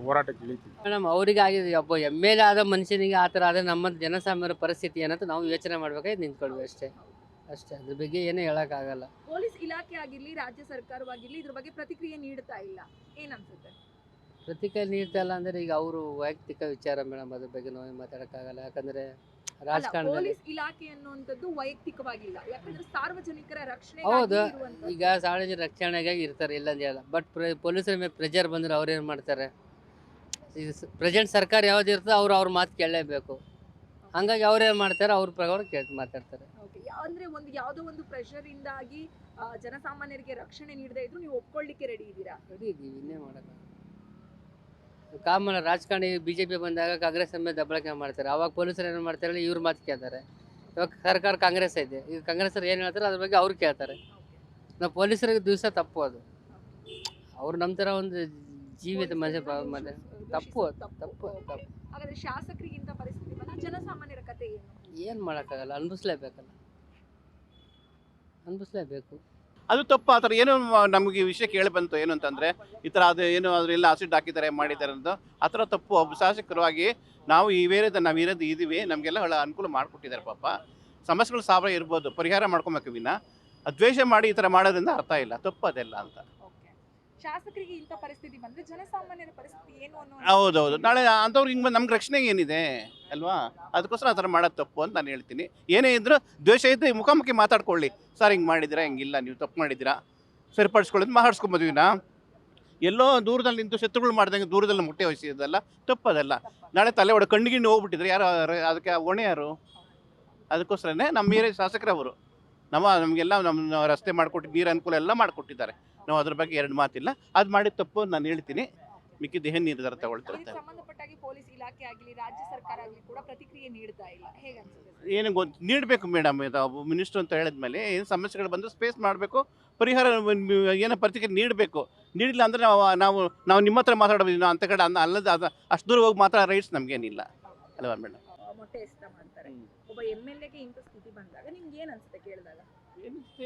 ಹೋರಾಟಕ್ಕೆ ಇಳಿತೀವಿ. ಮೇಡಮ್, ಅವರಿಗೆ ಆಗಿದೆ, ಒಬ್ಬ MLA ಆದ ಮನುಷ್ಯನಿಗೆ ಆ ಥರ ಆದರೆ ನಮ್ಮ ಜನಸಾಮಾನ್ಯರ ಪರಿಸ್ಥಿತಿ ಏನಂತ ನಾವು ಯೋಚನೆ ಮಾಡ್ಬೇಕಾಗಿ ನಿಂತ್ಕೊಳ್ವಿ ಅಷ್ಟೇ. ಅದ್ರ ಬಗ್ಗೆ ಏನೂ ಹೇಳೋಕ್ಕಾಗಲ್ಲ. ಪೊಲೀಸ್ ಇಲಾಖೆ ಆಗಿರ್ಲಿ, ರಾಜ್ಯ ಸರ್ಕಾರವಾಗಿರ್ಲಿ ಇದ್ರ ಬಗ್ಗೆ ಪ್ರತಿಕ್ರಿಯೆ ನೀಡ್ತಾ ಇಲ್ಲ, ಏನನ್ಸುತ್ತೆ? ಪ್ರತಿಕ್ರಿಯೆ ನೀಡ್ತಾ ಇಲ್ಲ ಅಂದರೆ ಈಗ ಅವರು ವೈಯಕ್ತಿಕ ವಿಚಾರ ಮೇಡಮ್, ಅದ್ರ ಬಗ್ಗೆ ನಾವು ಮಾತಾಡೋಕ್ಕಾಗಲ್ಲ. ಯಾಕಂದರೆ ರಾಜಕಾರಣದಲ್ಲಿ ಪೊಲೀಸ್ ಇಲಾಖೆ ಅನ್ನುವಂಥದ್ದು ವೈಯಕ್ತಿಕವಾಗಿಲ್ಲ, ಯಾಕಂದ್ರೆ ಸಾರ್ವಜನಿಕರ ರಕ್ಷಣೆ. ಹೌದು, ಈಗ ಸಾರ್ವಜನಿಕ ರಕ್ಷಣೆಗಾಗಿ ಇರ್ತಾರೆ, ಇಲ್ಲ ಅಂತ ಹೇಳಲ್ಲ. ಬಟ್ ಪೊಲೀಸರ ಮೇಲೆ ಪ್ರೆಜರ್ ಬಂದರೆ ಅವ್ರೇನು ಮಾಡ್ತಾರೆ? ಈಗ ಪ್ರೆಸೆಂಟ್ ಸರ್ಕಾರ ಯಾವ್ದು ಇರ್ತದೆ ಅವ್ರ ಮಾತು ಕೇಳಲೇಬೇಕು. ಹಂಗಾಗಿ ಅವ್ರೇನು ಮಾಡ್ತಾರೆ, ಅವ್ರ ಪ್ರಕಾರ ಮಾತಾಡ್ತಾರೆ. ಅಂದ್ರೆ ಯಾವುದೋ ಒಂದು ಪ್ರೆಷರ್ ಇಂದಾಗಿ ಜನಸಾಮಾನ್ಯರಿಗೆ ರಕ್ಷಣೆ ನೀಡದೇ ಇದ್ರು ನೀವು ಒಪ್ಕೊಳ್ಳಿಕ್ಕೆ ರೆಡಿ ಇದ್ದೀರಾ? ರೆಡಿ ಇದ್ದೀವಿ, ಇನ್ನೇ ಮಾಡೋದು. ಕಾಮನ್ ರಾಜಕಾರಣಿ BJP ಬಂದಾಗ ಕಾಂಗ್ರೆಸ್ ಮೇಲೆ ದಬ್ಬಳಕೆ ಮಾಡ್ತಾರೆ. ಅವಾಗ ಪೊಲೀಸರು ಏನು ಮಾಡ್ತಾರೆ, ಇವ್ರ ಮಾತು ಕೇಳ್ತಾರೆ. ಇವಾಗ ಸರ್ಕಾರ ಕಾಂಗ್ರೆಸ್ ಐತೆ, ಈಗ ಕಾಂಗ್ರೆಸ್ಸರು ಏನು ಹೇಳ್ತಾರೆ ಅದ್ರ ಬಗ್ಗೆ ಅವ್ರು ಕೇಳ್ತಾರೆ. ನಾವು ಪೊಲೀಸರಿಗೆ ದಿವಸ ತಪ್ಪು, ಅದು ಅವ್ರು ನಮ್ಮ ಥರ ಒಂದು ಜೀವಿತ ಮನುಷ್ಯ ಮತ್ತೆ ತಪ್ಪು. ಹಾಗಾದ್ರೆ ಶಾಸಕರಿಗಿಂತ ಪರಿಸ್ಥಿತಿ ಬಂದ್ರೆ ಜನಸಾಮಾನ್ಯರ ಕತೆ ಏನು ಮಾಡೋಕ್ಕಾಗಲ್ಲ, ಅನ್ಭವಿಸ್ಲೇಬೇಕು. ಅದು ತಪ್ಪು. ಆ ಥರ ಏನೋ ನಮಗೆ ವಿಷಯ ಕೇಳಿ ಬಂತು ಏನು ಅಂತಂದರೆ, ಈ ಥರ ಅದು ಏನು ಅದರೆಲ್ಲ ಆಸಿಡ್ ಹಾಕಿದ್ದಾರೆ ಮಾಡಿದ್ದಾರೆ ಅಂತ. ಆ ಥರ ತಪ್ಪು. ಒಬ್ಬ ಶಾಸಕರಾಗಿ ನಾವು ನಾವಿರೋದು ಇದ್ದೀವಿ, ನಮಗೆಲ್ಲ ಅನುಕೂಲ ಮಾಡಿಕೊಟ್ಟಿದ್ದಾರೆ. ಪಾಪ ಸಮಸ್ಯೆಗಳು ಸಾವಿರ ಇರ್ಬೋದು, ಪರಿಹಾರ ಮಾಡ್ಕೊಬೇಕು ವಿನ ದ್ವೇಷ ಮಾಡಿ ಈ ಥರ ಮಾಡೋದ್ರಿಂದ ಅರ್ಥ ಇಲ್ಲ, ತಪ್ಪು ಅದೆಲ್ಲ ಅಂತ. ಶಾಸಕರಿಗೆ ಇಂಥ ಪರಿಸ್ಥಿತಿ ಬಂದ್ರೆ ಜನಸಾಮಾನ್ಯರ ಪರಿಸ್ಥಿತಿ ಏನು ಅನ್ನೋ? ಹೌದೌದು, ನಾಳೆ ಅಂಥವ್ರು ಹಿಂಗೆ ನಮ್ಗೆ ರಕ್ಷಣೆ ಏನಿದೆ ಅಲ್ವಾ, ಅದಕ್ಕೋಸ್ಕರ ಆ ಥರ ಮಾಡೋದು ತಪ್ಪು ಅಂತ ನಾನು ಹೇಳ್ತೀನಿ. ಏನೇ ಇದ್ದರೂ ದ್ವೇಷ ಇದ್ದು ಮುಖಾಮುಖಿ ಮಾತಾಡ್ಕೊಳ್ಳಿ. ಸರ್ ಹಿಂಗೆ ಮಾಡಿದ್ದೀರಾ, ಹಿಂಗಿಲ್ಲ, ನೀವು ತಪ್ಪು ಮಾಡಿದ್ದೀರಾ, ಸರಿಪಡಿಸ್ಕೊಳ್ಳೋದು ಮಾತಾಡ್ಸ್ಕೊಂಬೋದ್ವಿ. ಎಲ್ಲೋ ದೂರದಲ್ಲಿ ನಿಂತು ಶತ್ರುಗಳು ಮಾಡ್ದಂಗೆ ದೂರದಲ್ಲಿ ಮುಟ್ಟೆ ವಹಿಸಿದ್ದಲ್ಲ, ತಪ್ಪದಲ್ಲ. ನಾಳೆ ತಲೆ ಹೊಡೆ ಕಣ್ಣಿಗಿಣ್ಣು ಹೋಗ್ಬಿಟ್ಟಿದ್ರೆ ಯಾರು ಅದಕ್ಕೆ ಹೊಣೆ ಯಾರು? ಅದಕ್ಕೋಸ್ಕರನೇ ನಮ್ಮ ಏರಿಯಾ ಶಾಸಕರವರು ನಮಗೆಲ್ಲ ನಮ್ಮ ರಸ್ತೆ ಮಾಡಿಕೊಟ್ಟು ನೀರು ಅನುಕೂಲ ಎಲ್ಲ ಮಾಡಿಕೊಟ್ಟಿದ್ದಾರೆ. ನಾವು ಅದ್ರ ಬಗ್ಗೆ ಎರಡು ಮಾತಿಲ್ಲ. ಅದು ಮಾಡಿದ ತಪ್ಪು ನಾನು ಹೇಳ್ತೀನಿ, ಮಿಕ್ಕಿದ ಏನು ನಿರ್ಧಾರ ತಗೊಳ್ತಾರೆ. ಸಂಬಂಧಪಟ್ಟಾಗಿ ಪೊಲೀಸ್ ಇಲಾಖೆ ಆಗಲಿ, ರಾಜ್ಯ ಸರ್ಕಾರ ಆಗಲಿ ಕೂಡ ಪ್ರತಿಕ್ರಿಯೆ ನೀಡ್ತಾ ಇಲ್ಲ, ಹೇಗೆ ಅನ್ಸುತ್ತೆ? ಏನು ನೀಡಬೇಕು ಮೇಡಮ್, ಇದು ಮಿನಿಸ್ಟ್ರು ಅಂತ ಹೇಳಿದ್ಮೇಲೆ ಏನು ಸಮಸ್ಯೆಗಳು ಬಂದರೂ ಸ್ಪೇಸ್ ಮಾಡಬೇಕು, ಪರಿಹಾರ ಏನೋ ಪ್ರತಿಕ್ರಿಯೆ ನೀಡಬೇಕು. ನೀಡಿಲ್ಲ ಅಂದರೆ ನಾವು ನಿಮ್ಮ ಹತ್ರ ಮಾತಾಡೋದು ಅಂಥ ಕಡೆ ಅಲ್ಲದ ಅಷ್ಟು ದೂರ ಹೋಗಿ ಮಾತಾಡೋ ರೈಟ್ಸ್ ನಮಗೇನಿಲ್ಲ ಅಲ್ವಾ ಮೇಡಮ್? ಮೊಟ್ಟೆ ಎಸೆತ ಮಾಡ್ತಾರೆ. ಒಬ್ಬ MLAಗೆ ಇಂಥ ಸ್ಥಿತಿ ಬಂದಾಗ ನಿಮ್ಗೆ ಏನು ಅನ್ಸುತ್ತೆ ಕೇಳಿದಾಗ?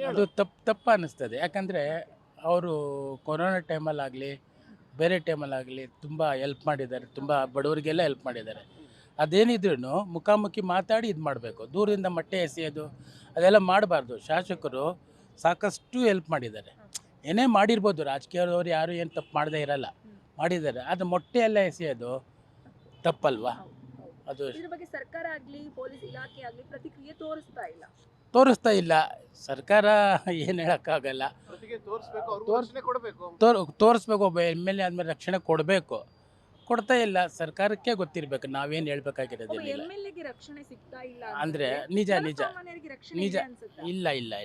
ಅದು ತಪ್ಪು ಅನ್ನಿಸ್ತದೆ. ಯಾಕಂದರೆ ಅವರು ಕೊರೋನಾ ಟೈಮಲ್ಲಾಗಲಿ ಬೇರೆ ಟೈಮಲ್ಲಾಗಲಿ ತುಂಬ ಹೆಲ್ಪ್ ಮಾಡಿದ್ದಾರೆ, ತುಂಬ ಬಡವರಿಗೆಲ್ಲ ಹೆಲ್ಪ್ ಮಾಡಿದ್ದಾರೆ. ಅದೇನಿದ್ರೂ ಮುಖಾಮುಖಿ ಮಾತಾಡಿ ಇದು ಮಾಡಬೇಕು. ದೂರದಿಂದ ಮೊಟ್ಟೆ ಎಸೆಯೋದು ಅದೆಲ್ಲ ಮಾಡಬಾರ್ದು. ಶಾಸಕರು ಸಾಕಷ್ಟು ಹೆಲ್ಪ್ ಮಾಡಿದ್ದಾರೆ, ಏನೇ ಮಾಡಿರ್ಬೋದು, ರಾಜಕೀಯದವ್ರು ಯಾರು ಏನು ತಪ್ಪು ಮಾಡದೇ ಇರಲ್ಲ, ಮಾಡಿದ್ದಾರೆ. ಅದು ಮೊಟ್ಟೆ ಎಲ್ಲ ಎಸೆಯೋದು ತಪ್ಪಲ್ವಾ? ಅದು ಇದ್ರ ಬಗ್ಗೆ ಸರ್ಕಾರ ಆಗ್ಲಿ ಪೊಲೀಸ್ ಇಲಾಖೆ ಆಗ್ಲಿ ಪ್ರತಿಕ್ರಿಯೆ ತೋರಿಸ್ತಾ ಇಲ್ಲ. ತೋರಿಸ್ತಾ ಇಲ್ಲ ಸರ್ಕಾರ, ಏನು ಹೇಳೋಕ್ಕಾಗಲ್ಲ. ತೋರಿಸ್ಬೇಕು, ಒಬ್ಬ ಎಮ್ ಎಲ್ ಎ ಆದಮೇಲೆ ರಕ್ಷಣೆ ಕೊಡಬೇಕು, ಕೊಡ್ತಾ ಇಲ್ಲ. ಸರ್ಕಾರಕ್ಕೆ ಗೊತ್ತಿರಬೇಕು, ನಾವೇನು ಹೇಳ್ಬೇಕಾಗಿರೋದಿಲ್ಲ. ಎಮ್ಎಲ್ಎಗೆ ರಕ್ಷಣೆ ಸಿಗ್ತಾ ಇಲ್ಲ ಅಂದರೆ ನಿಜ ಜನಸಾಮಾನ್ಯರಿಗೆ ರಕ್ಷಣೆ ನಿಜ. ಇದೆ ಅನ್ಸುತ್ತಾ? ಇಲ್ಲ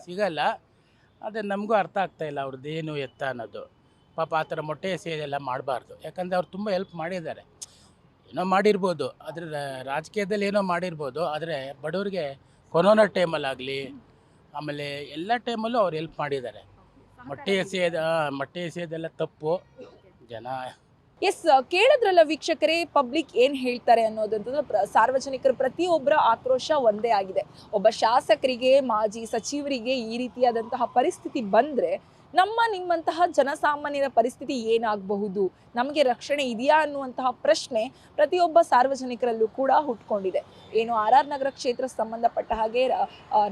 ಸಿಗಲ್ಲ. ಅದೇ ನಮಗೂ ಅರ್ಥ ಆಗ್ತಾ ಇಲ್ಲ ಅವ್ರದ್ದು ಏನು ಎತ್ತ ಅನ್ನೋದು. ಪಾಪ ಆ ಥರ ಮೊಟ್ಟೆ ಎಸೆಯೋದೆಲ್ಲ ಮಾಡಬಾರ್ದು. ಯಾಕಂದರೆ ಅವ್ರು ತುಂಬ ಹೆಲ್ಪ್ ಮಾಡಿದ್ದಾರೆ. ಏನೋ ಮಾಡಿರ್ಬೋದು, ಆದರೆ ರಾಜಕೀಯದಲ್ಲಿ ಏನೋ ಮಾಡಿರ್ಬೋದು, ಆದರೆ ಬಡವರಿಗೆ ಕೊರೋನಾ ಟೈಮಲ್ಲಾಗಲಿ ಆಮೇಲೆ ಎಲ್ಲ ಟೈಮಲ್ಲೂ ಅವ್ರು ಹೆಲ್ಪ್ ಮಾಡಿದ್ದಾರೆ. ಮೊಟ್ಟೆ ಎಸೆಯೋದೆಲ್ಲ ತಪ್ಪು. ಜನ ಎಸ್, ಕೇಳಿದ್ರಲ್ಲ ವೀಕ್ಷಕರೇ, ಪಬ್ಲಿಕ್ ಏನು ಹೇಳ್ತಾರೆ ಅನ್ನೋದಂತಂದ್ರೆ ಸಾರ್ವಜನಿಕರ ಪ್ರತಿಯೊಬ್ಬರ ಆಕ್ರೋಶ ಒಂದೇ ಆಗಿದೆ. ಒಬ್ಬ ಶಾಸಕರಿಗೆ, ಮಾಜಿ ಸಚಿವರಿಗೆ ಈ ರೀತಿಯಾದಂತಹ ಪರಿಸ್ಥಿತಿ ಬಂದರೆ ನಿಮ್ಮಂತಹ ಜನಸಾಮಾನ್ಯರ ಪರಿಸ್ಥಿತಿ ಏನಾಗಬಹುದು, ನಮಗೆ ರಕ್ಷಣೆ ಇದೆಯಾ ಅನ್ನುವಂತಹ ಪ್ರಶ್ನೆ ಪ್ರತಿಯೊಬ್ಬ ಸಾರ್ವಜನಿಕರಲ್ಲೂ ಕೂಡ ಹುಟ್ಕೊಂಡಿದೆ. ಏನು ಆರ್ ನಗರ ಕ್ಷೇತ್ರ ಸಂಬಂಧಪಟ್ಟ ಹಾಗೆ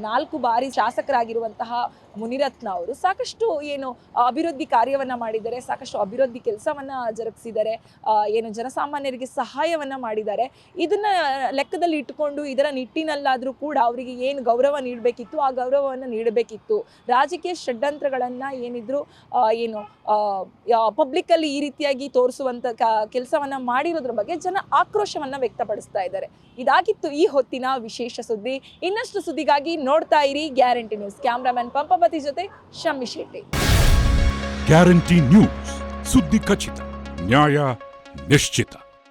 4 ಬಾರಿ ಶಾಸಕರಾಗಿರುವಂತಹ ಮುನಿರತ್ನ ಅವರು ಸಾಕಷ್ಟು ಏನು ಅಭಿವೃದ್ಧಿ ಕಾರ್ಯವನ್ನು ಮಾಡಿದ್ದಾರೆ, ಸಾಕಷ್ಟು ಅಭಿವೃದ್ಧಿ ಕೆಲಸವನ್ನು ಜರುಗಿಸಿದ್ದಾರೆ, ಏನು ಜನಸಾಮಾನ್ಯರಿಗೆ ಸಹಾಯವನ್ನು ಮಾಡಿದ್ದಾರೆ. ಇದನ್ನು ಲೆಕ್ಕದಲ್ಲಿ ಇಟ್ಟುಕೊಂಡು ಇದರ ನಿಟ್ಟಿನಲ್ಲಾದರೂ ಕೂಡ ಅವರಿಗೆ ಏನು ಗೌರವ ನೀಡಬೇಕಿತ್ತು ಆ ಗೌರವವನ್ನು ನೀಡಬೇಕಿತ್ತು. ರಾಜಕೀಯ ಷಡ್ಯಂತ್ರಗಳನ್ನು ಏನಿದ್ರು ಏನು ಪಬ್ಲಿಕ್ಕಲ್ಲಿ ಈ ರೀತಿಯಾಗಿ ತೋರಿಸುವಂಥ ಕೆಲಸವನ್ನು ಮಾಡಿರೋದ್ರ ಬಗ್ಗೆ ಜನ ಆಕ್ರೋಶವನ್ನು ವ್ಯಕ್ತಪಡಿಸ್ತಾ ಇದ್ದಾರೆ. ಇದಾಗಿತ್ತು ಈ ಹೊತ್ತಿನ ವಿಶೇಷ ಸುದ್ದಿ. ಇನ್ನಷ್ಟು ಸುದ್ದಿಗಾಗಿ ನೋಡ್ತಾ ಇರಿ ಗ್ಯಾರಂಟಿ ನ್ಯೂಸ್. ಕ್ಯಾಮ್ರಾಮನ್ ಪಂಪಪತಿ ಜೊತೆ ಶಮ್ಮಿ ಶೆಟ್ಟಿ. ಗ್ಯಾರಂಟಿ ನ್ಯೂಸ್, ಸುದ್ದಿ ಖಚಿತ, ನ್ಯಾಯ ನಿಶ್ಚಿತ.